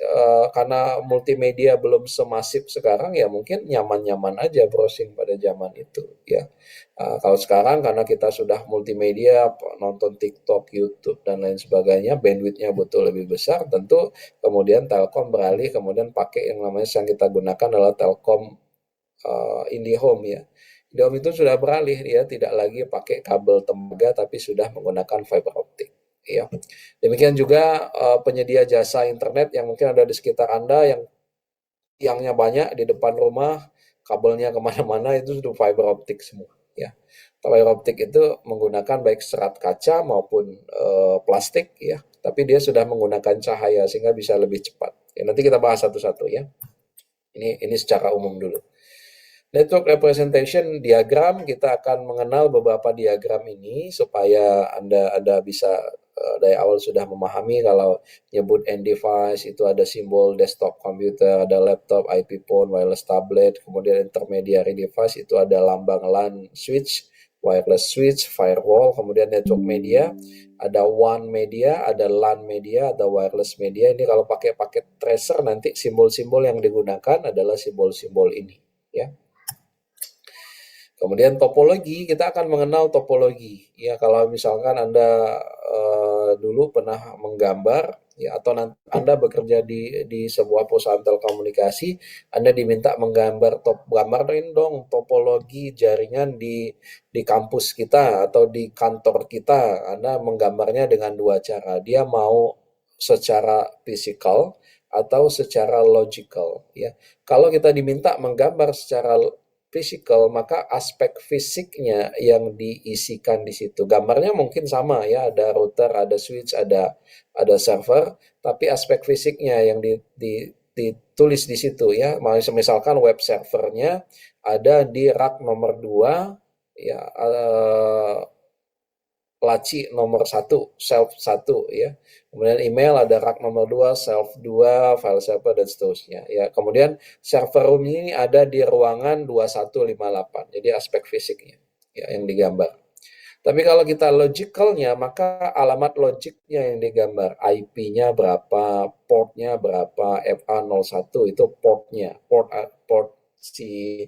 karena multimedia belum semasif sekarang ya mungkin nyaman-nyaman aja browsing pada zaman itu ya. Kalau sekarang karena kita sudah multimedia, nonton TikTok, YouTube dan lain sebagainya, bandwidthnya butuh lebih besar, tentu kemudian Telkom beralih kemudian pakai yang namanya yang kita gunakan adalah Telkom IndiHome ya. IndiHome itu sudah beralih, dia tidak lagi pakai kabel tembaga tapi sudah menggunakan fiber optik. Ya. Demikian juga penyedia jasa internet yang mungkin ada di sekitar Anda yang tiangnya banyak di depan rumah, kabelnya kemana-mana itu sudah fiber optik semua. Ya. Fiber optik itu menggunakan baik serat kaca maupun plastik, ya, tapi dia sudah menggunakan cahaya sehingga bisa lebih cepat. Ya, nanti kita bahas satu-satu ya. Ini secara umum dulu. Network representation diagram, kita akan mengenal beberapa diagram ini supaya Anda bisa dari awal sudah memahami kalau nyebut end device itu ada simbol desktop computer, ada laptop, IP phone, wireless tablet, kemudian intermediary device itu ada lambang LAN switch, wireless switch, firewall, kemudian network media, ada WAN media, ada LAN media, ada wireless media. Ini kalau pakai paket tracer nanti simbol-simbol yang digunakan adalah simbol-simbol ini ya. Kemudian topologi, kita akan mengenal topologi. Ya, kalau misalkan Anda dulu pernah menggambar, ya, atau Anda bekerja di sebuah perusahaan telekomunikasi, Anda diminta gambarin dong topologi jaringan di kampus kita atau di kantor kita. Anda menggambarnya dengan dua cara. Dia mau secara fisikal atau secara logical. Ya, kalau kita diminta menggambar secara fisikal, maka aspek fisiknya yang diisikan di situ. Gambarnya mungkin sama ya, ada router, ada switch, ada server, tapi aspek fisiknya yang ditulis di situ ya. Misalkan web servernya ada di rak nomor 2 ya, laci nomor 1, shelf 1 ya. Kemudian email ada rak nomor 2, shelf 2, file server dan seterusnya ya. Kemudian server room ini ada di ruangan 2158. Jadi aspek fisiknya ya yang digambar. Tapi kalau kita logicalnya, maka alamat logiknya yang digambar, IP-nya berapa, portnya berapa, FA01 itu portnya, port si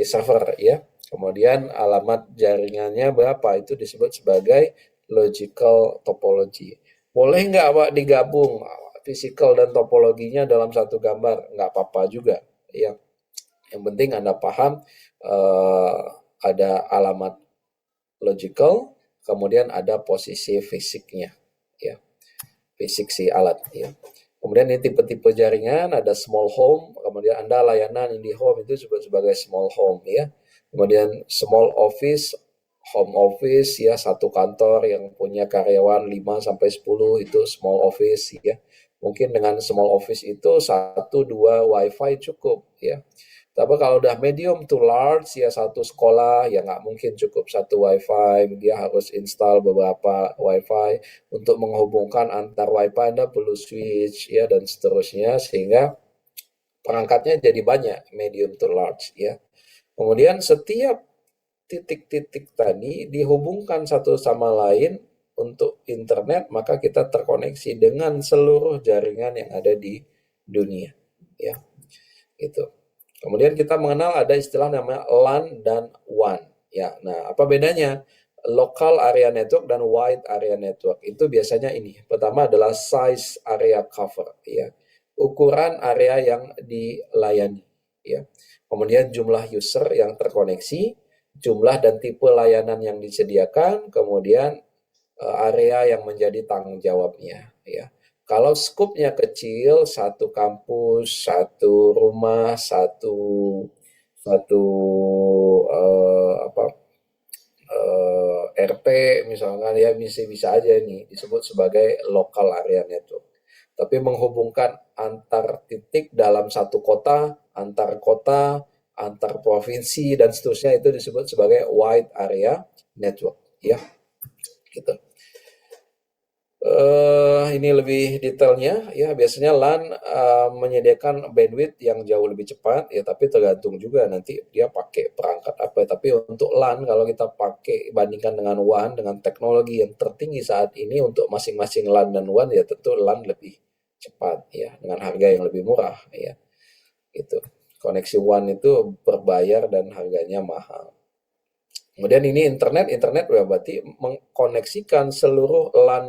server ya. Kemudian alamat jaringannya berapa, itu disebut sebagai logical topology. Boleh nggak Pak digabung physical dan topologinya dalam satu gambar? Nggak apa-apa juga. Ya. Yang penting Anda paham ada alamat logical, kemudian ada posisi fisiknya. Ya. Fisik si alat. Ya. Kemudian ini tipe-tipe jaringan, ada small home, kemudian Anda layanan IndiHome itu disebut sebagai small home ya. Kemudian small office, home office ya, satu kantor yang punya karyawan 5 sampai 10 itu small office ya. Mungkin dengan small office itu 1-2 wifi cukup ya. Tapi kalau udah medium to large ya, satu sekolah ya nggak mungkin cukup satu wifi, dia harus install beberapa wifi untuk menghubungkan antar wifi. Anda perlu switch ya dan seterusnya sehingga perangkatnya jadi banyak, medium to large ya. Kemudian setiap titik-titik tadi dihubungkan satu sama lain untuk internet, maka kita terkoneksi dengan seluruh jaringan yang ada di dunia ya. Gitu. Kemudian kita mengenal ada istilah namanya LAN dan WAN ya. Nah, apa bedanya? Local area network dan wide area network. Itu biasanya ini. Pertama adalah size area cover ya. Ukuran area yang dilayani ya. Kemudian jumlah user yang terkoneksi, jumlah dan tipe layanan yang disediakan, kemudian area yang menjadi tanggung jawabnya ya. Kalau skupnya kecil, satu kampus, satu rumah, satu RT misalkan ya, bisa aja nih disebut sebagai local area network. Tapi menghubungkan antar titik dalam satu kota, antar kota, antar provinsi dan seterusnya, itu disebut sebagai wide area network, ya, gitu. Ini lebih detailnya ya, biasanya LAN menyediakan bandwidth yang jauh lebih cepat ya, tapi tergantung juga nanti dia pakai perangkat apa. Tapi untuk LAN, kalau kita pakai bandingkan dengan WAN, dengan teknologi yang tertinggi saat ini untuk masing-masing LAN dan WAN, ya tentu LAN lebih cepat ya, dengan harga yang lebih murah ya. Itu koneksi WAN itu berbayar dan harganya mahal. Kemudian ini internet berarti mengkoneksikan seluruh LAN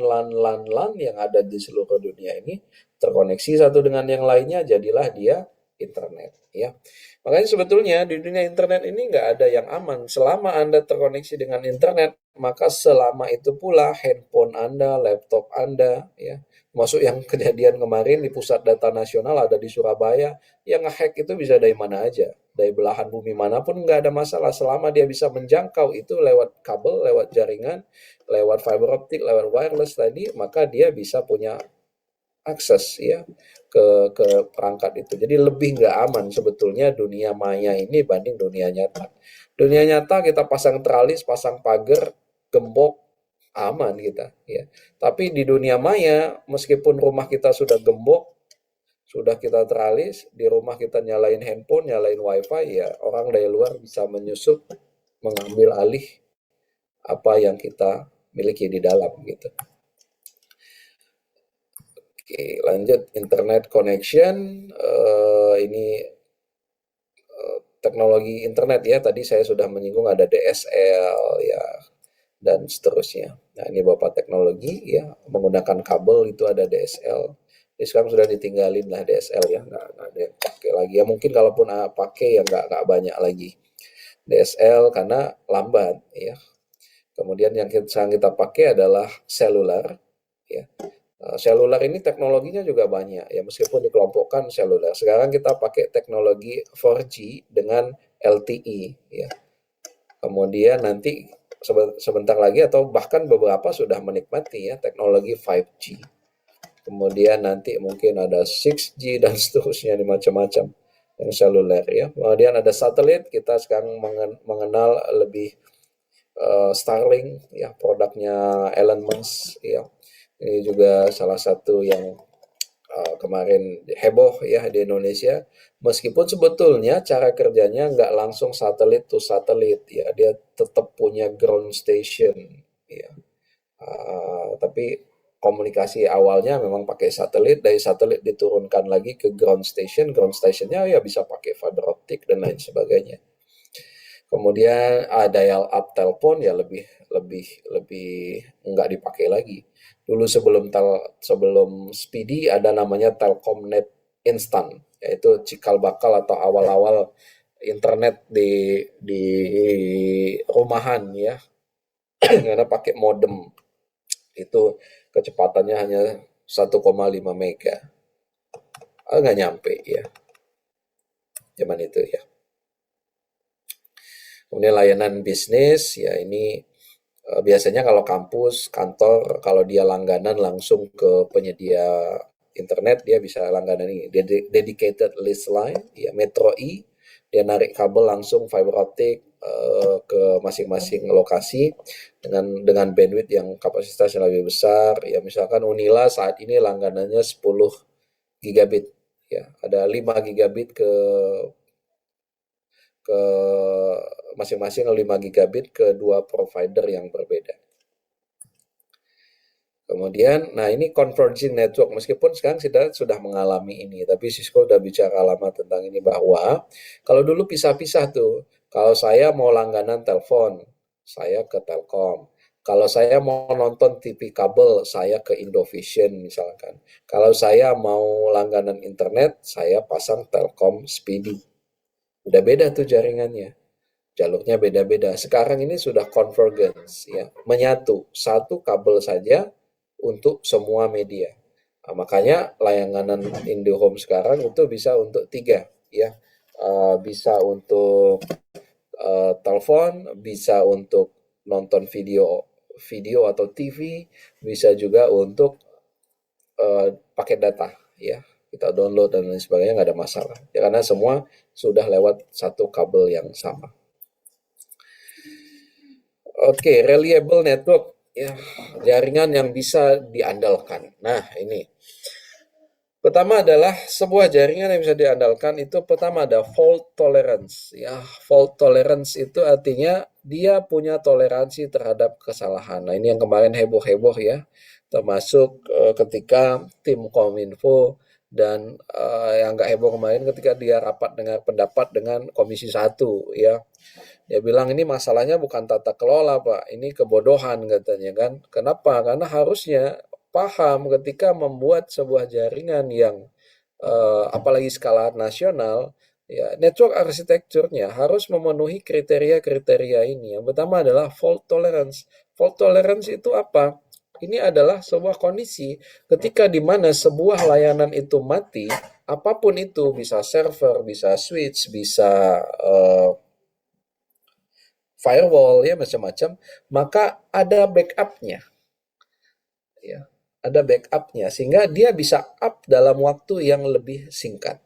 yang ada di seluruh dunia ini terkoneksi satu dengan yang lainnya, jadilah dia internet ya. Makanya sebetulnya di dunia internet ini nggak ada yang aman. Selama Anda terkoneksi dengan internet, maka selama itu pula handphone Anda, laptop Anda ya. Masuk yang kejadian kemarin di pusat data nasional ada di Surabaya, yang ngehack itu bisa dari mana aja, dari belahan bumi manapun, nggak ada masalah selama dia bisa menjangkau itu lewat kabel, lewat jaringan, lewat fiber optik, lewat wireless tadi, maka dia bisa punya akses ya ke perangkat itu. Jadi lebih nggak aman sebetulnya dunia maya ini banding dunia nyata. Dunia nyata kita pasang tralis, pasang pagar, gembok, aman kita ya. Tapi di dunia maya, meskipun rumah kita sudah gembok, sudah kita tralis, di rumah kita nyalain handphone, nyalain wifi, ya orang dari luar bisa menyusup, mengambil alih apa yang kita miliki di dalam gitu. Oke, lanjut internet connection. Ini teknologi internet ya, tadi saya sudah menyinggung ada DSL ya dan seterusnya. Nah, ini beberapa teknologi ya, menggunakan kabel itu ada DSL. Jadi sekarang sudah ditinggalin lah DSL ya, nggak ada yang pakai lagi. Ya mungkin kalaupun pakai ya nggak banyak lagi DSL karena lambat ya. Kemudian yang sekarang kita pakai adalah seluler ya. Seluler ini teknologinya juga banyak ya, meskipun dikelompokkan seluler. Sekarang kita pakai teknologi 4G dengan LTE ya. Kemudian nanti sebentar lagi atau bahkan beberapa sudah menikmati ya teknologi 5G. Kemudian nanti mungkin ada 6G dan seterusnya, macam-macam yang seluler ya. Kemudian ada satelit, kita sekarang mengenal lebih Starlink ya, produknya Elon Musk ya. Ini juga salah satu yang kemarin heboh ya di Indonesia, meskipun sebetulnya cara kerjanya nggak langsung satelit to satelit ya, dia tetap punya ground station ya. Tapi komunikasi awalnya memang pakai satelit, dari satelit diturunkan lagi ke ground stationnya ya bisa pakai fiber optik dan lain sebagainya. Kemudian dial up telepon ya lebih nggak dipakai lagi. Dulu sebelum Speedy ada namanya Telkomnet Instan, yaitu cikal bakal atau awal-awal internet di rumahan ya, karena pakai modem itu kecepatannya hanya 1,5 mega, nggak nyampe ya zaman itu ya. Kemudian layanan bisnis ya, ini biasanya kalau kampus, kantor, kalau dia langganan langsung ke penyedia internet, dia bisa langganan ini, dedicated list line ya, Metro E, dia narik kabel langsung fiber optik ke masing-masing lokasi dengan bandwidth yang kapasitasnya lebih besar ya. Misalkan Unila saat ini langganannya 10 gigabit ya, ada 5 gigabit ke masing-masing 5 gigabit ke dua provider yang berbeda. Kemudian, nah ini converging network, meskipun sekarang sudah mengalami ini, tapi Cisco sudah bicara lama tentang ini, bahwa kalau dulu pisah-pisah tuh, kalau saya mau langganan telepon, saya ke Telkom. Kalau saya mau nonton TV kabel, saya ke Indovision misalkan. Kalau saya mau langganan internet, saya pasang Telkom Speedy. Udah beda tuh jaringannya. Jalurnya beda-beda. Sekarang ini sudah convergence ya, menyatu satu kabel saja untuk semua media. Nah, makanya layanan IndiHome sekarang itu bisa untuk 3 ya. Bisa untuk telepon, bisa untuk nonton video atau TV, bisa juga untuk paket data ya. kita download dan lain sebagainya nggak ada masalah. Ya, karena semua sudah lewat satu kabel yang sama. Oke, reliable network, ya, jaringan yang bisa diandalkan. Nah, ini pertama adalah sebuah jaringan yang bisa diandalkan itu pertama ada fault tolerance. Ya, fault tolerance itu artinya dia punya toleransi terhadap kesalahan. Nah, ini yang kemarin heboh-heboh ya, termasuk ketika tim Kominfo dan yang nggak heboh kemarin ketika dia rapat dengan pendapat dengan Komisi 1 ya. Dia bilang ini masalahnya bukan tata kelola, Pak. Ini kebodohan katanya kan. Kenapa? Karena harusnya paham ketika membuat sebuah jaringan yang apalagi skala nasional, ya network arsitekturnya harus memenuhi kriteria-kriteria ini. Yang pertama adalah fault tolerance. Fault tolerance itu apa? Ini adalah sebuah kondisi ketika di mana sebuah layanan itu mati, apapun itu, bisa server, bisa switch, bisa firewall, ya macam-macam, maka ada backupnya. Ya, ada backupnya sehingga dia bisa up dalam waktu yang lebih singkat.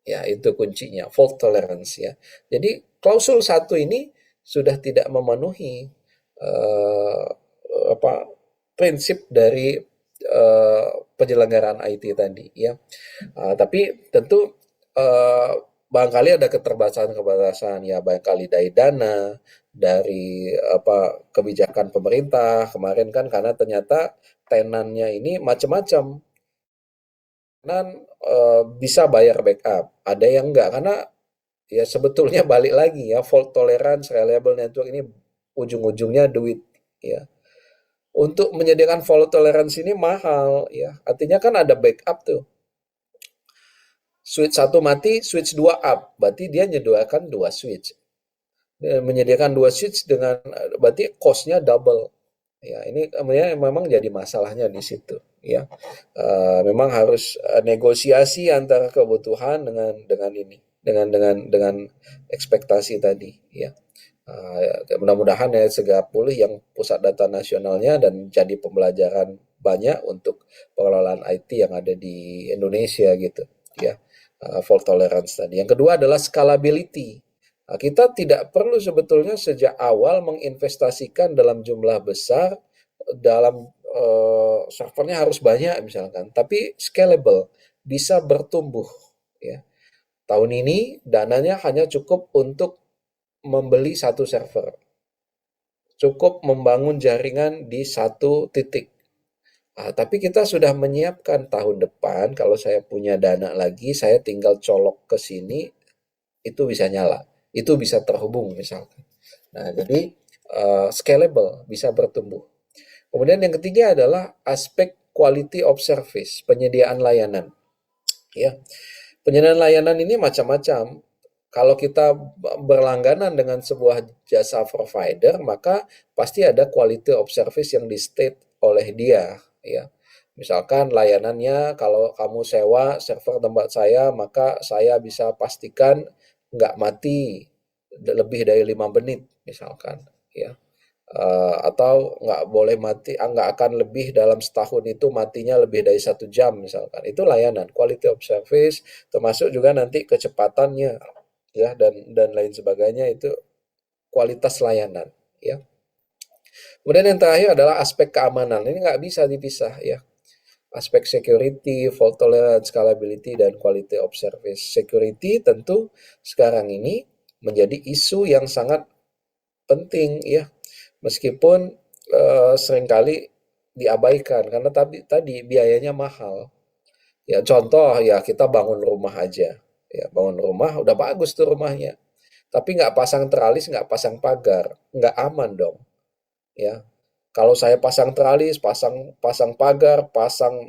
Ya, itu kuncinya, fault tolerance ya. Jadi klausul 1 ini sudah tidak memenuhi eh, prinsip dari penyelenggaraan IT tadi ya. Tapi tentu barangkali ada keterbatasan-keterbatasan ya, barangkali dari dana, dari kebijakan pemerintah kemarin kan, karena ternyata tenannya ini macam-macam. Tenan bisa bayar backup, ada yang enggak, karena ya sebetulnya balik lagi ya, fault tolerance, reliable network ini ujung-ujungnya duit ya. Untuk menyediakan fault tolerance ini mahal ya, artinya kan ada backup tuh. Switch 1 mati, switch 2 up, berarti dia menyediakan 2 switch. Menyediakan 2 switch dengan berarti cost-nya double. Ya, ini memang jadi masalahnya di situ ya. Memang harus negosiasi antara kebutuhan dengan ini, dengan ekspektasi tadi ya. Mudah-mudahan ya segera pulih yang pusat data nasionalnya dan jadi pembelajaran banyak untuk pengelolaan IT yang ada di Indonesia gitu ya. Fault tolerance tadi. Yang kedua adalah scalability. Kita tidak perlu sebetulnya sejak awal menginvestasikan dalam jumlah besar, dalam servernya harus banyak misalkan, tapi scalable, bisa bertumbuh ya. Tahun ini dananya hanya cukup untuk membeli 1 server, cukup membangun jaringan di 1 titik. Tapi kita sudah menyiapkan tahun depan kalau saya punya dana lagi, saya tinggal colok ke sini, itu bisa nyala, itu bisa terhubung misalkan. Nah, jadi scalable, bisa bertumbuh. Kemudian yang ketiga adalah aspek quality of service, penyediaan layanan. Ya, penyediaan layanan ini macam-macam. Kalau kita berlangganan dengan sebuah jasa provider, maka pasti ada quality of service yang di-state oleh dia. Ya, misalkan layanannya kalau kamu sewa server tempat saya, maka saya bisa pastikan nggak mati lebih dari 5 menit misalkan. Ya. Atau nggak boleh mati, nggak akan lebih dalam setahun itu matinya lebih dari 1 jam misalkan. Itu layanan, quality of service, termasuk juga nanti kecepatannya ya, dan lain sebagainya, itu kualitas layanan ya. Kemudian yang terakhir adalah aspek keamanan. Ini nggak bisa dipisah ya. Aspek security, fault tolerance, scalability, dan quality of service. Security tentu sekarang ini menjadi isu yang sangat penting ya. Meskipun seringkali diabaikan karena tadi biayanya mahal. Ya contoh ya, kita bangun rumah aja. Ya, bangun rumah udah bagus tuh rumahnya. Tapi nggak pasang teralis, nggak pasang pagar, nggak aman dong. Ya. Kalau saya pasang teralis, pasang pagar, pasang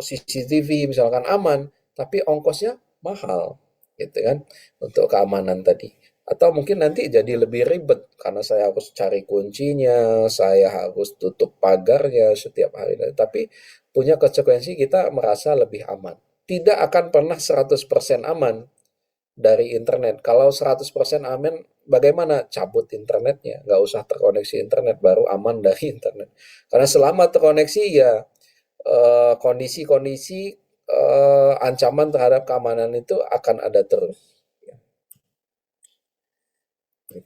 CCTV misalkan aman, tapi ongkosnya mahal, gitu kan, untuk keamanan tadi. Atau mungkin nanti jadi lebih ribet karena saya harus cari kuncinya, saya harus tutup pagarnya setiap hari. Tapi punya konsekuensi kita merasa lebih aman. Tidak akan pernah 100% aman dari internet. Kalau 100% aman, bagaimana? Cabut internetnya. Nggak usah terkoneksi internet, baru aman dari internet. Karena selama terkoneksi ya kondisi-kondisi ancaman terhadap keamanan itu akan ada terus. Ya.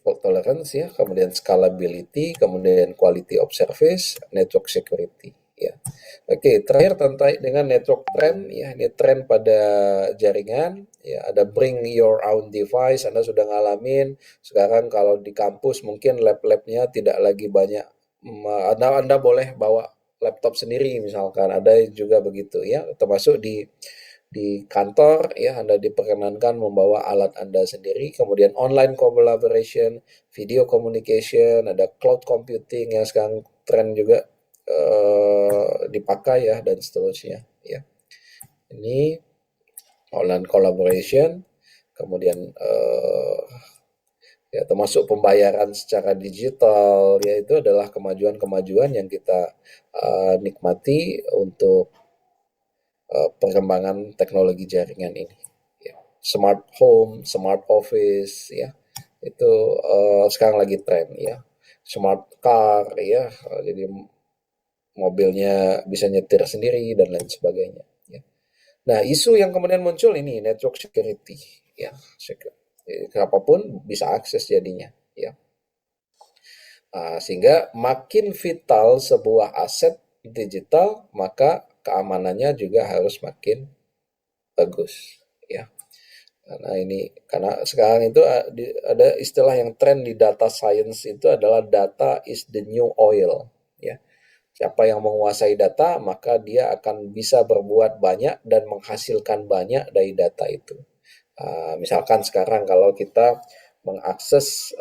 Fault tolerance ya, kemudian scalability, kemudian quality of service, network security. Ya. Oke, terakhir terkait dengan network trend ya, ini tren pada jaringan ya, ada bring your own device. Anda sudah ngalamin sekarang kalau di kampus mungkin lab-labnya tidak lagi banyak. Anda boleh bawa laptop sendiri misalkan, ada juga begitu ya, termasuk di kantor ya, Anda diperkenankan membawa alat Anda sendiri. Kemudian online collaboration, video communication, ada cloud computing yang sekarang tren juga dipakai ya, dan seterusnya ya. Ini online collaboration, kemudian ya termasuk pembayaran secara digital ya, itu adalah kemajuan-kemajuan yang kita nikmati untuk perkembangan teknologi jaringan ini ya. Smart home, smart office ya, itu sekarang lagi tren ya. Smart car ya, jadi mobilnya bisa nyetir sendiri dan lain sebagainya ya. Nah, isu yang kemudian muncul ini network security ya, siapapun bisa akses jadinya ya. Sehingga makin vital sebuah aset digital, maka keamanannya juga harus makin bagus ya. Nah, ini karena sekarang itu ada istilah yang tren di data science, itu adalah data is the new oil ya. Siapa yang menguasai data, maka dia akan bisa berbuat banyak dan menghasilkan banyak dari data itu. Misalkan sekarang kalau kita mengakses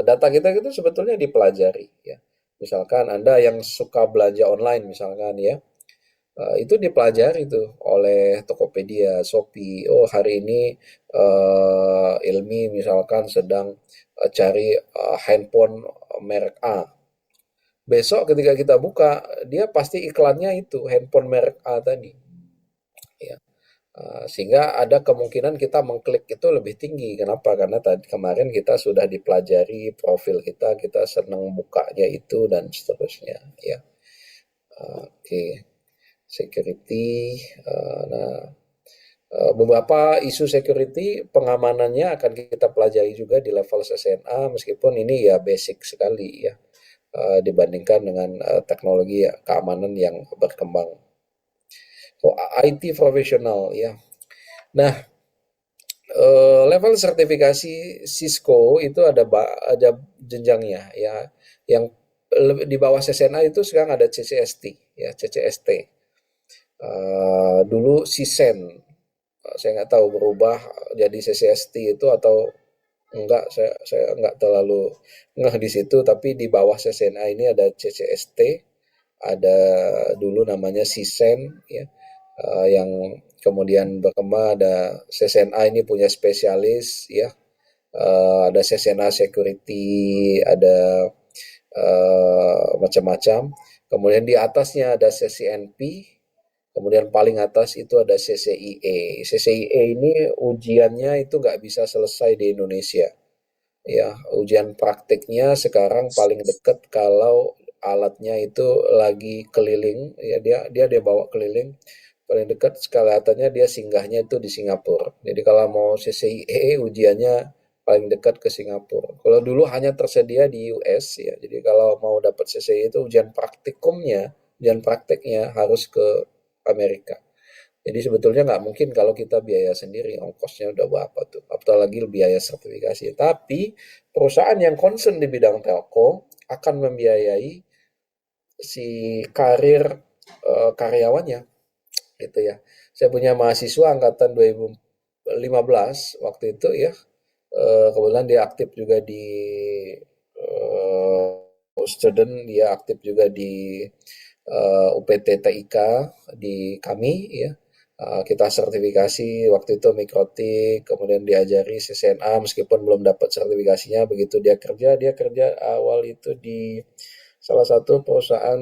data kita itu sebetulnya dipelajari ya. Misalkan Anda yang suka belanja online misalkan ya, itu dipelajari tuh oleh Tokopedia, Shopee. Oh, hari ini Ilmi misalkan sedang cari handphone merek A. Besok ketika kita buka, dia pasti iklannya itu handphone merek A tadi. Ya. Sehingga ada kemungkinan kita mengklik itu lebih tinggi. Kenapa? Karena tadi kemarin kita sudah dipelajari profil kita, kita senang bukanya itu dan seterusnya. Ya. Oke, security. Nah, beberapa isu security pengamanannya akan kita pelajari juga di level CCNA, meskipun ini ya basic sekali ya. Dibandingkan dengan teknologi keamanan yang berkembang. IT profesional ya. Nah, level sertifikasi Cisco itu ada jenjangnya ya. Yang di bawah CCNA itu sekarang ada CCST ya, CCST. Dulu CCEN, saya nggak tahu berubah jadi CCST itu atau enggak, saya enggak terlalu ngeh di situ, tapi di bawah CCNA ini ada CCST, ada dulu namanya CISEN ya, yang kemudian berkembang ada CCNA ini punya spesialis ya, ada CCNA security, ada macam-macam. Kemudian di atasnya ada CCNP, kemudian paling atas itu ada CCIE. CCIE ini ujiannya itu nggak bisa selesai di Indonesia. Ya, ujian praktiknya sekarang paling dekat kalau alatnya itu lagi keliling, ya dia bawa keliling. Paling dekat kelihatannya dia singgahnya itu di Singapura. Jadi kalau mau CCIE ujiannya paling dekat ke Singapura. Kalau dulu hanya tersedia di US ya. Jadi kalau mau dapat CCIE itu ujian prakteknya harus ke Amerika. Jadi sebetulnya nggak mungkin kalau kita biaya sendiri, ongkosnya udah berapa tuh, apalagi biaya sertifikasi. Tapi perusahaan yang concern di bidang telco akan membiayai si karir karyawannya, gitu ya. Saya punya mahasiswa angkatan 2015 waktu itu ya, kebetulan dia aktif juga di student, dia aktif juga di UPT TIK di kami ya. Kita sertifikasi waktu itu Mikrotik, kemudian diajari CCNA meskipun belum dapat sertifikasinya. Begitu dia kerja awal itu di salah satu perusahaan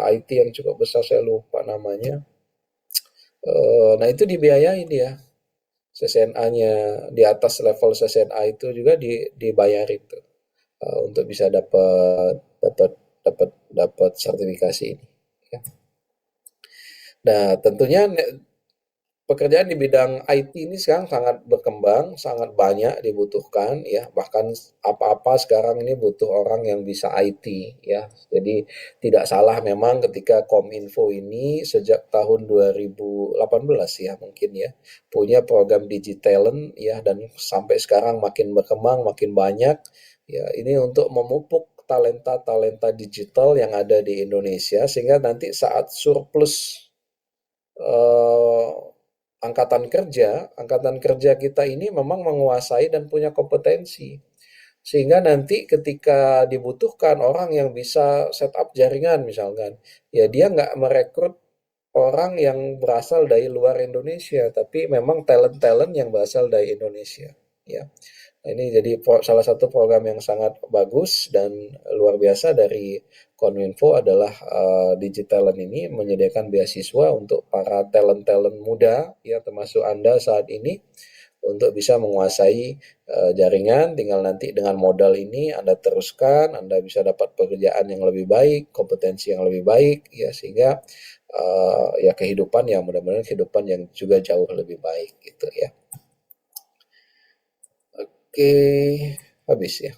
IT yang cukup besar, saya lupa namanya. Nah itu dibiayain dia, CCNA-nya di atas level CCNA itu juga dibayarin tuh, untuk bisa dapat sertifikasi ini. Ya. Nah tentunya pekerjaan di bidang IT ini sekarang sangat berkembang, sangat banyak dibutuhkan ya. Bahkan apa-apa sekarang ini butuh orang yang bisa IT ya. Jadi tidak salah memang ketika Kominfo ini sejak tahun 2018 ya mungkin ya punya program Digitalent ya dan sampai sekarang makin berkembang, makin banyak ya. Ini untuk memupuk talenta-talenta digital yang ada di Indonesia sehingga nanti saat surplus eh, angkatan kerja kita ini memang menguasai dan punya kompetensi. Sehingga nanti ketika dibutuhkan orang yang bisa setup jaringan misalkan, ya dia nggak merekrut orang yang berasal dari luar Indonesia, tapi memang talent-talent yang berasal dari Indonesia. Ya, nah, ini jadi salah satu program yang sangat bagus dan luar biasa dari Kominfo adalah Digitalent ini menyediakan beasiswa untuk para talent-talent muda, ya termasuk Anda saat ini untuk bisa menguasai jaringan. Tinggal nanti dengan modal ini Anda teruskan, Anda bisa dapat pekerjaan yang lebih baik, kompetensi yang lebih baik, ya sehingga ya kehidupan ya mudah-mudahan kehidupan yang juga jauh lebih baik gitu ya. Oke, habis ya.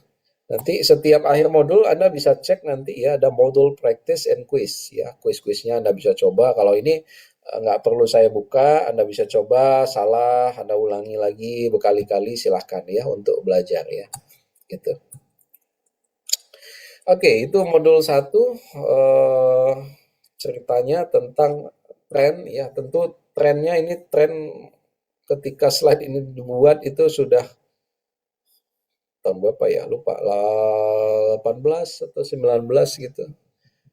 Nanti setiap akhir modul Anda bisa cek nanti ya ada modul practice and quiz ya. Quiz-quiznya Anda bisa coba. Kalau ini nggak perlu saya buka, Anda bisa coba, salah, Anda ulangi lagi berkali-kali silahkan ya untuk belajar ya. Gitu. Oke, itu modul 1 ceritanya tentang tren ya. Tentu trennya ini tren ketika slide ini dibuat itu sudah tahun berapa ya lupa 18 atau 19 gitu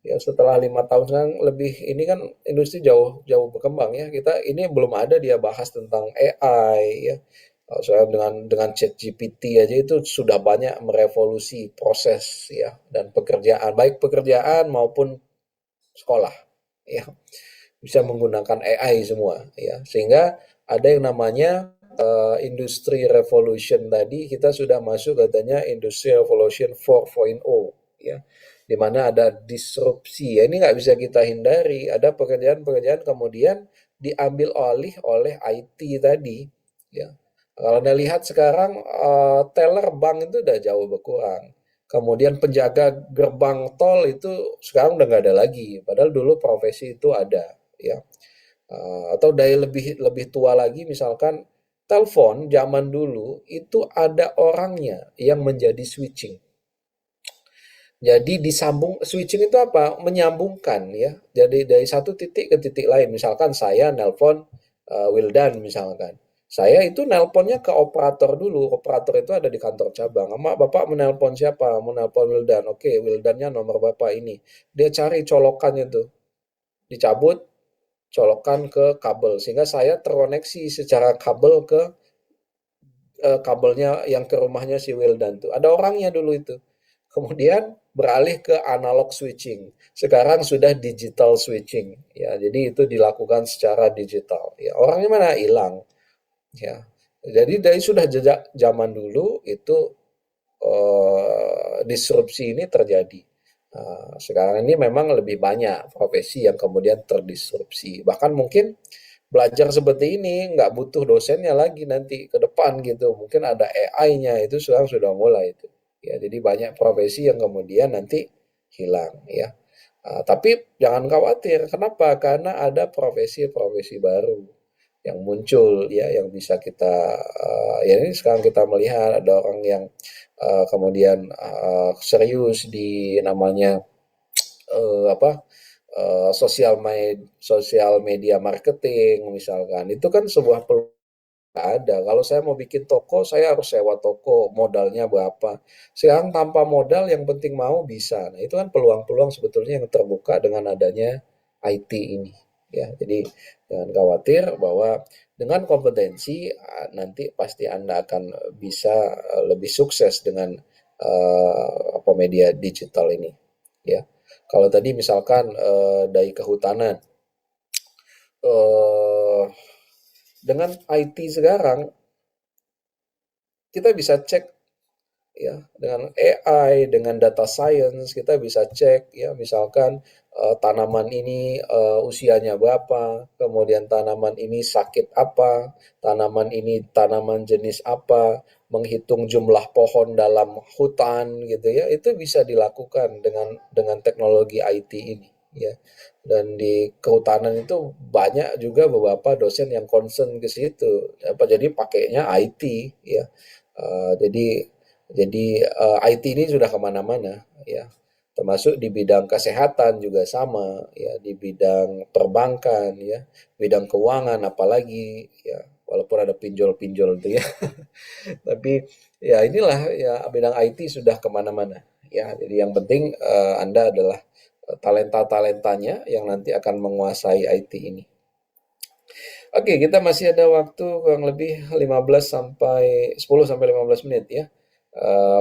ya setelah 5 tahun sekarang lebih ini kan industri jauh jauh berkembang ya kita ini belum ada dia bahas tentang AI ya. Soalnya dengan ChatGPT aja itu sudah banyak merevolusi proses ya dan pekerjaan baik pekerjaan maupun sekolah ya bisa menggunakan AI semua ya sehingga ada yang namanya industri revolution tadi kita sudah masuk katanya industri revolution 4.0 ya di mana ada disrupsi ya ini nggak bisa kita hindari ada pekerjaan-pekerjaan kemudian diambil alih oleh IT tadi ya kalau Anda lihat sekarang teller bank itu udah jauh berkurang kemudian penjaga gerbang tol itu sekarang udah nggak ada lagi padahal dulu profesi itu ada ya. Atau dari lebih lebih tua lagi misalkan telepon zaman dulu itu ada orangnya yang menjadi switching. Jadi disambung switching itu apa? Menyambungkan ya. Jadi dari satu titik ke titik lain. Misalkan saya nelpon Wildan misalkan. Saya itu nelponnya ke operator dulu. Operator itu ada di kantor cabang. Mak, Bapak menelpon siapa? Menelpon Wildan. Oke, Wildannya nomor Bapak ini. Dia cari colokannya tuh. Dicabut, colokan ke kabel sehingga saya terkoneksi secara kabel ke kabelnya yang ke rumahnya si Wildan tuh. Ada orangnya dulu itu. Kemudian beralih ke analog switching. Sekarang sudah digital switching. Ya, jadi itu dilakukan secara digital. Ya, orangnya mana hilang. Ya. Jadi dari sudah jejak zaman dulu itu disrupsi ini terjadi. Sekarang ini memang lebih banyak profesi yang kemudian terdisrupsi. Bahkan mungkin belajar seperti ini nggak butuh dosennya lagi nanti ke depan gitu. Mungkin ada AI-nya itu sekarang sudah mulai itu. Ya, jadi banyak profesi yang kemudian nanti hilang ya. Tapi jangan khawatir. Kenapa? Karena ada profesi-profesi baru yang muncul ya yang bisa kita ya ini sekarang kita melihat ada orang yang kemudian serius di namanya apa sosial media marketing misalkan itu kan sebuah peluang ada. Kalau saya mau bikin toko, saya harus sewa toko, modalnya berapa. Sekarang tanpa modal yang penting mau bisa. Nah, itu kan peluang-peluang sebetulnya yang terbuka dengan adanya IT ini. Ya, jadi jangan khawatir bahwa dengan kompetensi nanti pasti Anda akan bisa lebih sukses dengan apa media digital ini. Ya, kalau tadi misalkan dari kehutanan, eh, dengan IT sekarang kita bisa cek ya, dengan AI, dengan data science kita bisa cek ya, misalkan tanaman ini usianya berapa, kemudian tanaman ini sakit apa, tanaman ini tanaman jenis apa, menghitung jumlah pohon dalam hutan gitu ya, itu bisa dilakukan dengan teknologi IT ini ya. Dan di kehutanan itu banyak juga beberapa dosen yang concern ke situ. Apa jadi pakainya IT ya. Jadi IT ini sudah kemana-mana ya, termasuk di bidang kesehatan juga sama ya, di bidang perbankan ya, bidang keuangan apalagi ya, walaupun ada pinjol-pinjol itu ya. Tapi ya inilah ya, bidang IT sudah kemana-mana ya. Jadi yang penting Anda adalah talenta-talentanya yang nanti akan menguasai IT ini. Oke, kita masih ada waktu kurang lebih 15 sampai 10 sampai 15 menit ya.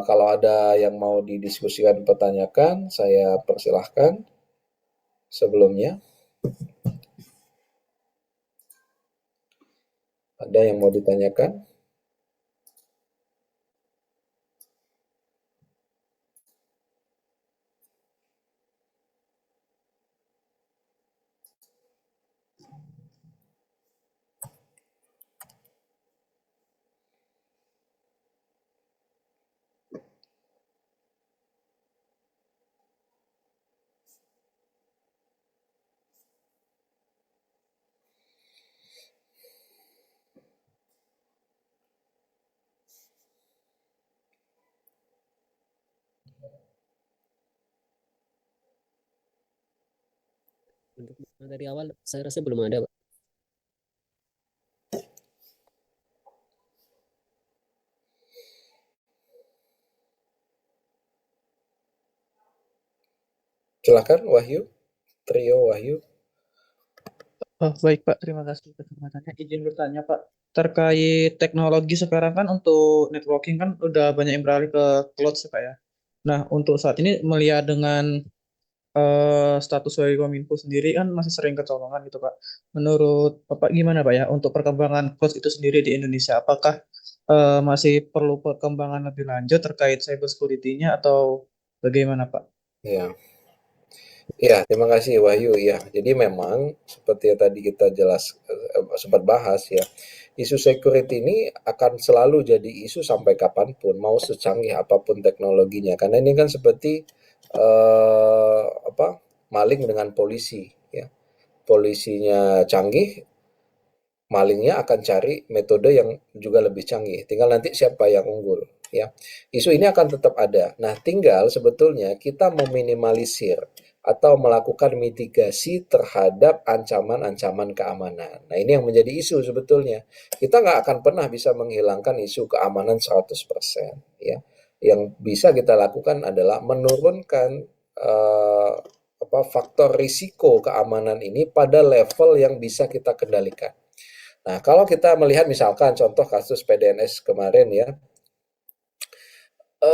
Kalau ada yang mau didiskusikan, pertanyakan, saya persilahkan sebelumnya. Ada yang mau ditanyakan? Untuk dari awal saya rasa belum ada, Pak. Silakan Wahyu, Trio Wahyu. Oh, baik Pak, terima kasih kesempatannya. Izin bertanya Pak, terkait teknologi sekarang kan untuk networking kan udah banyak yang beralih ke cloud sih Pak ya. Nah, untuk saat ini melihat dengan status dari Kominfo sendiri kan masih sering kecolongan gitu Pak. Menurut Bapak gimana Pak ya untuk perkembangan cloud itu sendiri di Indonesia? Apakah masih perlu perkembangan lebih lanjut terkait cyber security-nya atau bagaimana Pak? Ya, ya, terima kasih Wahyu. Ya, jadi memang seperti yang tadi kita sempat bahas ya, isu security ini akan selalu jadi isu sampai kapanpun, mau secanggih apapun teknologinya. Karena ini kan seperti apa, maling dengan polisi ya. Polisinya canggih, malingnya akan cari metode yang juga lebih canggih. Tinggal nanti siapa yang unggul ya. Isu ini akan tetap ada. Nah, tinggal sebetulnya kita meminimalisir atau melakukan mitigasi terhadap ancaman-ancaman keamanan. Nah, ini yang menjadi isu sebetulnya. Kita nggak akan pernah bisa menghilangkan isu keamanan 100% ya. Yang bisa kita lakukan adalah menurunkan faktor risiko keamanan ini pada level yang bisa kita kendalikan. Nah, kalau kita melihat misalkan contoh kasus PDNS kemarin ya,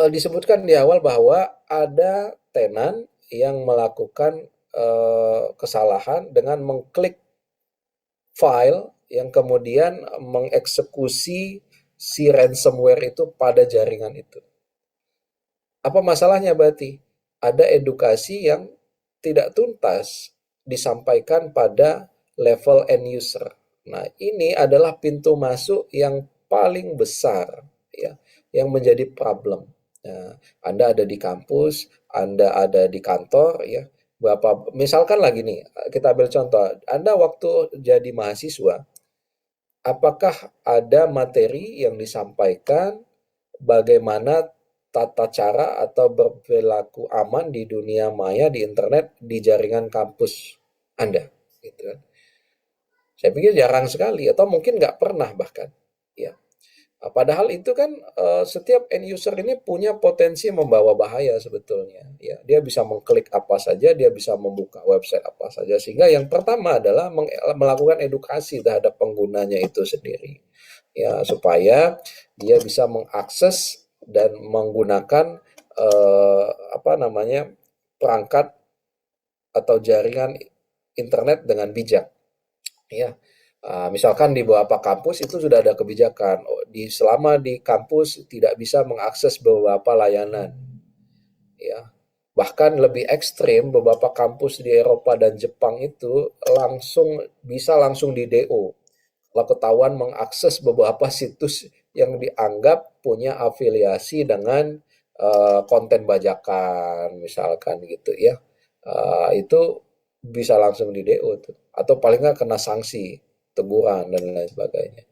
disebutkan di awal bahwa ada tenan yang melakukan kesalahan dengan mengklik file yang kemudian mengeksekusi si ransomware itu pada jaringan itu. Apa masalahnya berarti? Ada edukasi yang tidak tuntas disampaikan pada level end user. Nah, ini adalah pintu masuk yang paling besar ya, yang menjadi problem. Nah, Anda ada di kampus, Anda ada di kantor ya. Misalkan lagi nih, kita ambil contoh, Anda waktu jadi mahasiswa, apakah ada materi yang disampaikan bagaimana tata cara atau berperilaku aman di dunia maya di internet di jaringan kampus Anda gitu kan. Saya pikir jarang sekali atau mungkin nggak pernah bahkan ya. Padahal itu kan setiap end user ini punya potensi membawa bahaya sebetulnya ya. Dia bisa mengklik apa saja, dia bisa membuka website apa saja, sehingga yang pertama adalah melakukan edukasi terhadap penggunanya itu sendiri ya, supaya dia bisa mengakses dan menggunakan perangkat atau jaringan internet dengan bijak ya. Misalkan di beberapa kampus itu sudah ada kebijakan, selama di kampus tidak bisa mengakses beberapa layanan, ya. Bahkan lebih ekstrim, beberapa kampus di Eropa dan Jepang itu langsung di DO. Kalau ketahuan mengakses beberapa situs yang dianggap punya afiliasi dengan konten bajakan, misalkan gitu ya. Itu bisa langsung di DO tuh. Atau paling nggak kena sanksi, teguran dan lain sebagainya.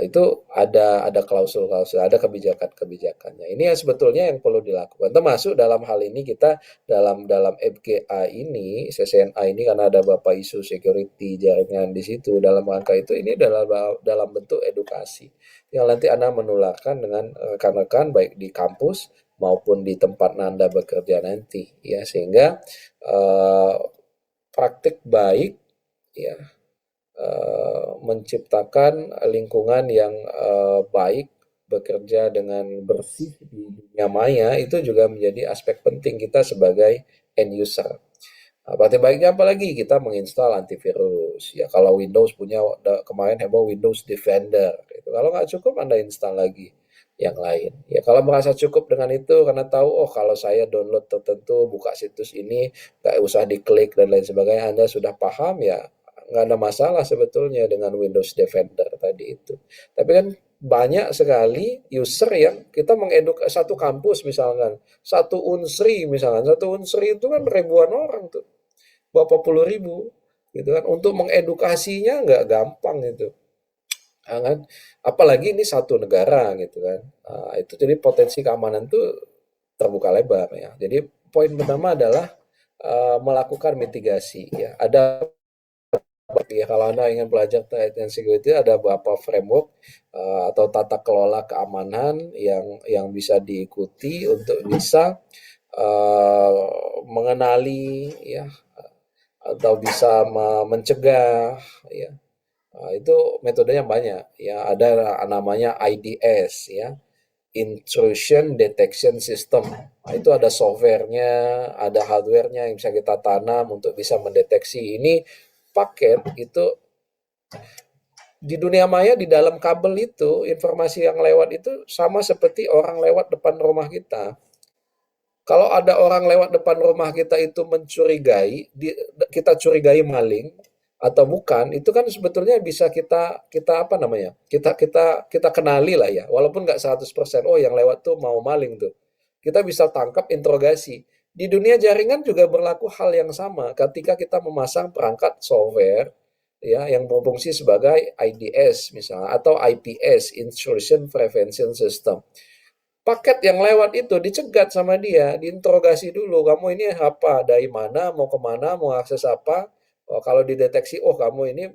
Itu ada klausul-klausul, ada kebijakan-kebijakannya. Ini yang sebetulnya yang perlu dilakukan. Termasuk dalam hal ini kita dalam FGA ini, CCNA ini karena ada beberapa isu security jaringan di situ dalam rangka itu ini dalam bentuk edukasi yang nanti Anda menularkan dengan rekan-rekan baik di kampus maupun di tempat Anda bekerja nanti ya sehingga praktik baik ya menciptakan lingkungan yang baik, bekerja dengan bersih di dunia maya itu juga menjadi aspek penting kita sebagai end user. Praktik baiknya apalagi kita menginstal antivirus. Ya kalau Windows punya kemarin heboh Windows Defender. Gitu. Kalau nggak cukup Anda install lagi yang lain. Ya kalau merasa cukup dengan itu karena tahu kalau saya download tertentu buka situs ini nggak usah diklik dan lain sebagainya Anda sudah paham ya nggak ada masalah sebetulnya dengan Windows Defender tadi itu. Tapi kan banyak sekali user yang kita satu kampus misalkan, satu unsri misalkan, satu unsri itu kan ribuan orang tuh, berapa puluh ribu gitu kan. Untuk mengedukasinya nggak gampang itu. Kan? Apalagi ini satu negara gitu kan. Itu jadi potensi keamanan tuh terbuka lebar ya. Jadi poin pertama adalah melakukan mitigasi ya. Ada ya kalau Anda ingin belajar dan security ada beberapa framework atau tata kelola keamanan yang bisa diikuti untuk bisa mengenali ya atau bisa mencegah ya. Itu metodenya banyak ya ada namanya IDS ya Intrusion Detection System. Itu ada softwarenya, ada hardwarenya yang bisa kita tanam untuk bisa mendeteksi ini paket itu di dunia maya di dalam kabel itu informasi yang lewat itu sama seperti orang lewat depan rumah kita. Kalau ada orang lewat depan rumah kita itu mencurigai, kita curigai maling atau bukan, itu kan sebetulnya bisa kita apa namanya? Kita kenali lah ya. Walaupun nggak 100%, yang lewat tuh mau maling tuh. Kita bisa tangkap interogasi. Di dunia jaringan juga berlaku hal yang sama ketika kita memasang perangkat software ya yang berfungsi sebagai IDS misalnya atau IPS Intrusion Prevention System. Paket yang lewat itu dicegat sama dia, diinterogasi dulu. Kamu ini apa? Dari mana? Mau kemana? Mau akses apa? Kalau dideteksi, kamu ini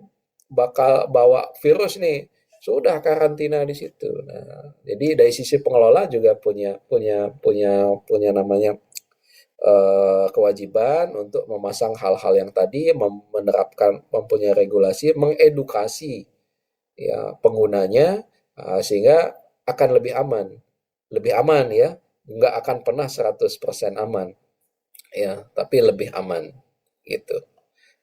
bakal bawa virus nih. Sudah karantina di situ. Nah, jadi dari sisi pengelola juga punya namanya kewajiban untuk memasang hal-hal yang tadi menerapkan mempunyai regulasi mengedukasi ya penggunanya sehingga akan lebih aman ya nggak akan pernah 100% aman ya tapi lebih aman gitu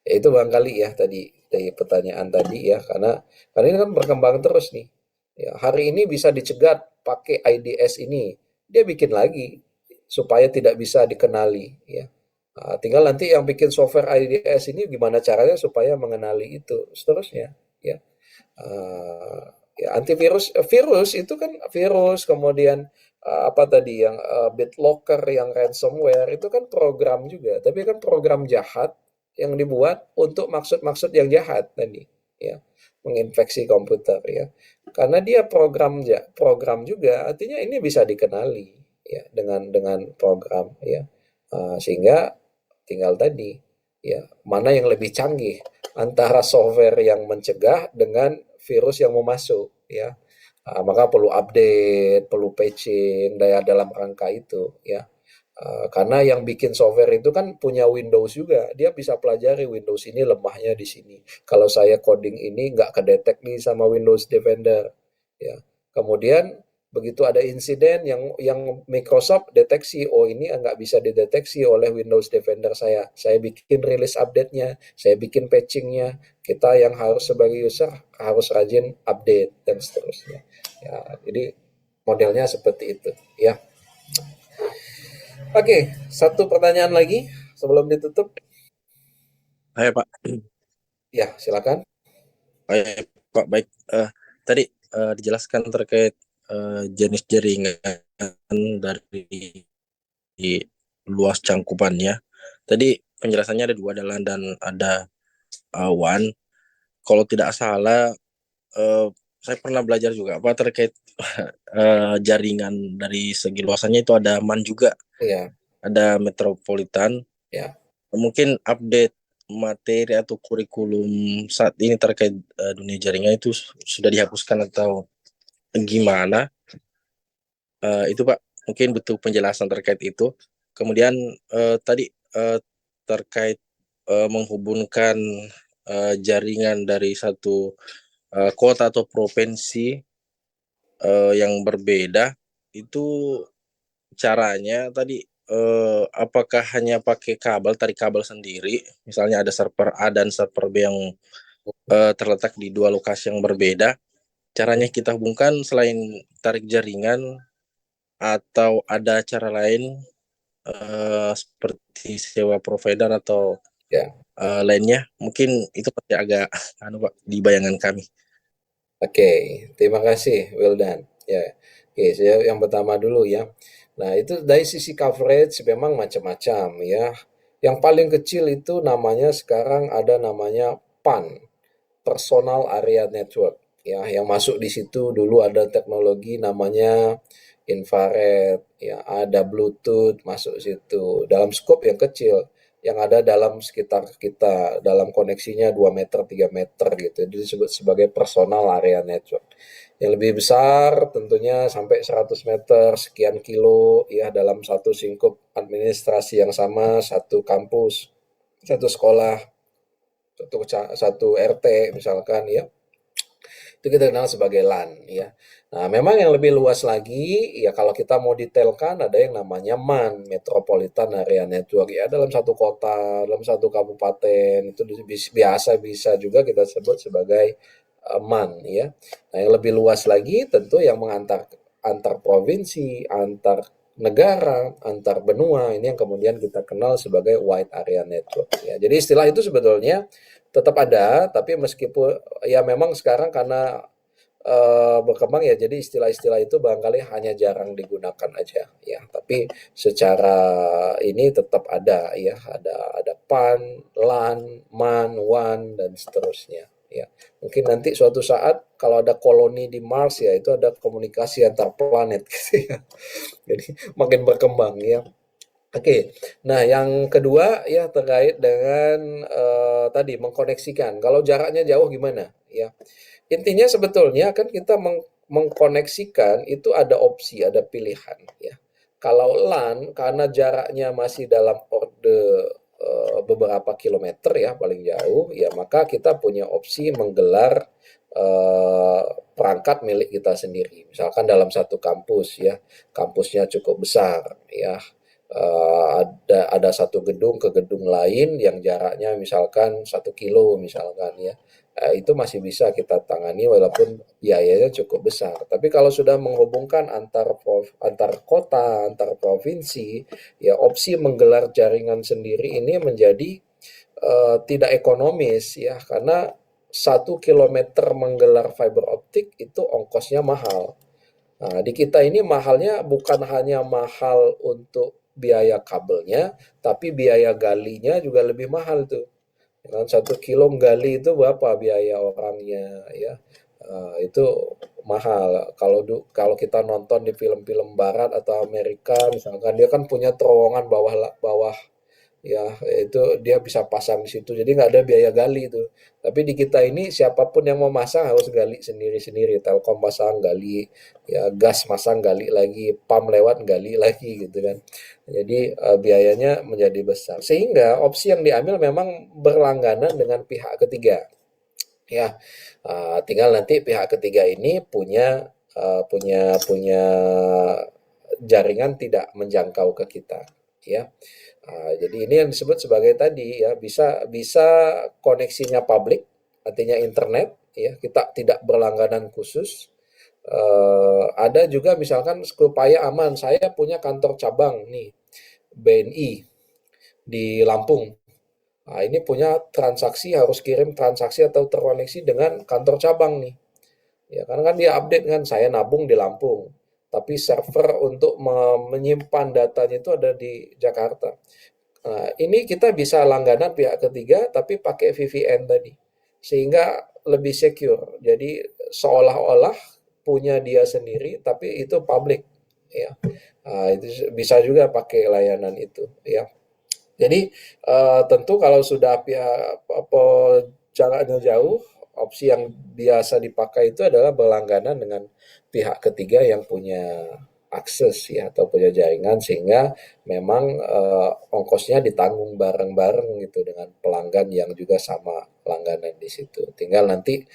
ya, itu barangkali ya tadi dari pertanyaan tadi ya karena ini kan berkembang terus nih ya hari ini bisa dicegat pakai IDS ini dia bikin lagi supaya tidak bisa dikenali ya. Tinggal nanti yang bikin software IDS ini gimana caranya supaya mengenali itu seterusnya ya. Ya virus itu kan virus kemudian apa tadi yang BitLocker yang ransomware itu kan program juga tapi kan program jahat yang dibuat untuk maksud-maksud yang jahat tadi ya menginfeksi komputer ya karena dia program juga artinya ini bisa dikenali ya dengan program ya sehingga tinggal tadi ya mana yang lebih canggih antara software yang mencegah dengan virus yang mau masuk ya maka perlu update perlu patching dalam rangka itu ya karena yang bikin software itu kan punya Windows juga dia bisa pelajari Windows ini lemahnya di sini kalau saya coding ini nggak kedetek nih sama Windows Defender ya kemudian begitu ada insiden yang Microsoft deteksi, oh ini nggak bisa dideteksi oleh Windows Defender saya bikin rilis update-nya, saya bikin patching-nya, kita yang harus sebagai user harus rajin update dan seterusnya. Ya, jadi modelnya seperti itu, ya. Oke, satu pertanyaan lagi sebelum ditutup. Hai Pak. Ya, silakan. Baik, Pak, baik. Tadi dijelaskan terkait jenis jaringan dari luas cangkupannya. Tadi penjelasannya ada 2, ada LAN dan ada WAN. Kalau tidak salah, saya pernah belajar juga Pak terkait jaringan dari segi luasannya itu ada MAN juga, Ya, ada metropolitan. ya. Mungkin update materi atau kurikulum saat ini terkait dunia jaringan itu sudah dihapuskan atau gimana? Itu Pak, mungkin butuh penjelasan terkait itu. Kemudian tadi terkait menghubungkan jaringan dari satu kota atau provinsi yang berbeda, itu caranya tadi apakah hanya pakai kabel, tarik kabel sendiri, misalnya ada server A dan server B yang terletak di 2 lokasi yang berbeda, caranya kita hubungkan selain tarik jaringan atau ada cara lain seperti sewa provider atau Ya. lainnya, mungkin itu masih agak Pak, di bayangan kami. Oke, terima kasih, Wildan. Ya, oke, saya yang pertama dulu ya. Nah, itu dari sisi coverage memang macam-macam ya. Yang paling kecil itu namanya sekarang ada namanya PAN, Personal Area Network. Ya, yang masuk di situ dulu ada teknologi namanya infrared, ya, ada Bluetooth masuk situ. Dalam skop yang kecil, yang ada dalam sekitar kita, dalam koneksinya 2 meter, 3 meter gitu. Itu disebut sebagai personal area network. Yang lebih besar tentunya sampai 100 meter, sekian kilo ya dalam satu singkup administrasi yang sama, satu kampus, satu sekolah, satu RT misalkan ya. Itu kita kenal sebagai LAN ya. Nah, memang yang lebih luas lagi ya kalau kita mau detailkan ada yang namanya MAN, Metropolitan Area Network ya, dalam satu kota, dalam satu kabupaten itu biasa bisa juga kita sebut sebagai MAN ya. Nah, yang lebih luas lagi tentu yang mengantar antar provinsi, antar negara, antar benua, ini yang kemudian kita kenal sebagai Wide Area Network ya. Jadi istilah itu sebetulnya tetap ada, tapi meskipun ya memang sekarang karena berkembang ya, jadi istilah-istilah itu barangkali hanya jarang digunakan aja ya. Tapi secara ini tetap ada ya, ada PAN, LAN, MAN, WAN dan seterusnya ya. Mungkin nanti suatu saat kalau ada koloni di Mars ya itu ada komunikasi antar planet gitu ya. Jadi makin berkembang ya. Oke, nah yang kedua ya terkait dengan tadi mengkoneksikan. Kalau jaraknya jauh gimana? Ya, intinya sebetulnya kan kita mengkoneksikan itu ada opsi, ada pilihan. Ya, kalau LAN karena jaraknya masih dalam orde beberapa kilometer ya paling jauh, ya maka kita punya opsi menggelar perangkat milik kita sendiri. Misalkan dalam satu kampus ya, kampusnya cukup besar ya, ada satu gedung ke gedung lain yang jaraknya misalkan 1 kilo misalkan ya. Itu masih bisa kita tangani walaupun biayanya cukup besar. Tapi kalau sudah menghubungkan antar kota, antar provinsi, ya opsi menggelar jaringan sendiri ini menjadi tidak ekonomis ya, karena 1 kilometer menggelar fiber optik itu ongkosnya mahal. Nah, di kita ini mahalnya bukan hanya mahal untuk biaya kabelnya, tapi biaya galinya juga lebih mahal tuh. Dengan 1 kilo gali itu berapa biaya orangnya ya? Itu mahal. Kalau kita nonton di film-film Barat atau Amerika, misalkan dia kan punya terowongan bawah bawah ya, itu dia bisa pasang di situ. Jadi nggak ada biaya gali itu. Tapi di kita ini siapapun yang mau masang harus gali sendiri-sendiri. Telkom pasang gali, ya gas masang gali lagi, PAM lewat gali lagi gitu kan. Jadi biayanya menjadi besar. Sehingga opsi yang diambil memang berlangganan dengan pihak ketiga. Ya, tinggal nanti pihak ketiga ini punya punya jaringan tidak menjangkau ke kita, ya. Jadi ini yang disebut sebagai tadi ya, bisa bisa koneksinya publik, artinya internet, ya, kita tidak berlangganan khusus. Ada juga misalkan supaya aman, saya punya kantor cabang nih, BNI di Lampung. Nah, ini punya transaksi, harus kirim transaksi atau terkoneksi dengan kantor cabang nih. Ya, karena kan dia update kan, saya nabung di Lampung, tapi server untuk menyimpan datanya itu ada di Jakarta. Nah, ini kita bisa langganan pihak ketiga, tapi pakai VPN tadi, sehingga lebih secure. Jadi seolah-olah punya dia sendiri, tapi itu public, ya. Itu bisa juga pakai layanan itu, ya. Jadi tentu kalau sudah pihak apa jaraknya jauh, opsi yang biasa dipakai itu adalah berlangganan dengan pihak ketiga yang punya akses ya atau punya jaringan, sehingga memang ongkosnya ditanggung bareng-bareng gitu dengan pelanggan yang juga sama langganan di situ. Tinggal nanti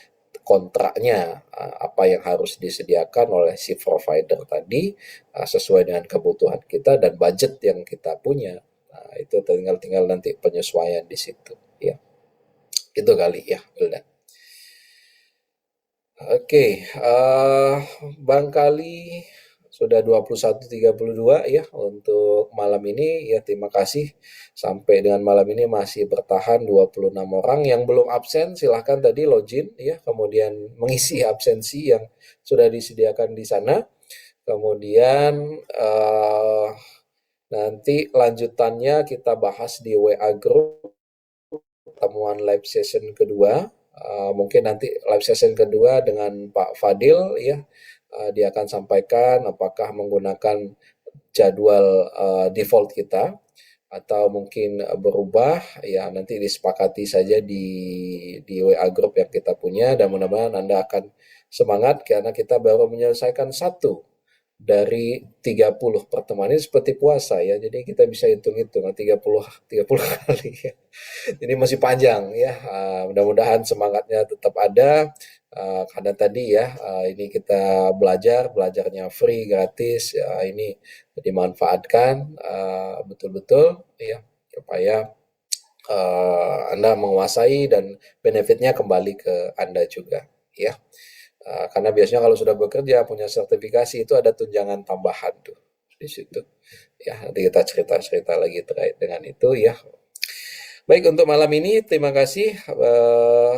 kontraknya apa yang harus disediakan oleh si provider tadi sesuai dengan kebutuhan kita dan budget yang kita punya. Nah, itu tinggal nanti penyesuaian di situ ya. Itu kali ya, Wildan. Oke, barangkali sudah 21.32 ya untuk malam ini ya. Terima kasih sampai dengan malam ini masih bertahan 26 orang. Yang belum absen silahkan tadi login ya, kemudian mengisi absensi yang sudah disediakan di sana. Kemudian nanti lanjutannya kita bahas di WA Group pertemuan live session kedua. Mungkin nanti live session kedua dengan Pak Fadil ya, dia akan sampaikan apakah menggunakan jadwal default kita atau mungkin berubah ya, nanti disepakati saja di WA group yang kita punya, dan mudah-mudahan Anda akan semangat karena kita baru menyelesaikan satu dari 30 pertemuan. Ini seperti puasa ya, jadi kita bisa hitung-hitung 30 kali ya. Ini masih panjang ya. Mudah-mudahan semangatnya tetap ada. Karena tadi ya, ini kita belajarnya free, gratis. Ini dimanfaatkan betul-betul ya, supaya Anda menguasai dan benefitnya kembali ke Anda juga ya. Karena biasanya kalau sudah bekerja punya sertifikasi itu ada tunjangan tambahan tuh di situ. Ya, nanti kita cerita-cerita lagi terkait dengan itu ya. Baik, untuk malam ini terima kasih.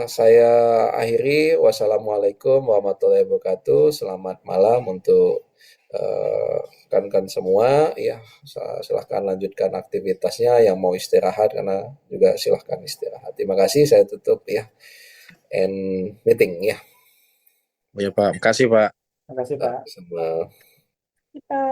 Saya akhiri. Wassalamualaikum warahmatullahi wabarakatuh. Selamat malam untuk rekan-rekan semua. Ya, silahkan lanjutkan aktivitasnya. Yang mau istirahat karena juga silahkan istirahat. Terima kasih. Saya tutup ya. End meeting ya. Ya Pak, makasih Pak. Terima kasih Pak. Sama. Kita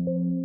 Pak.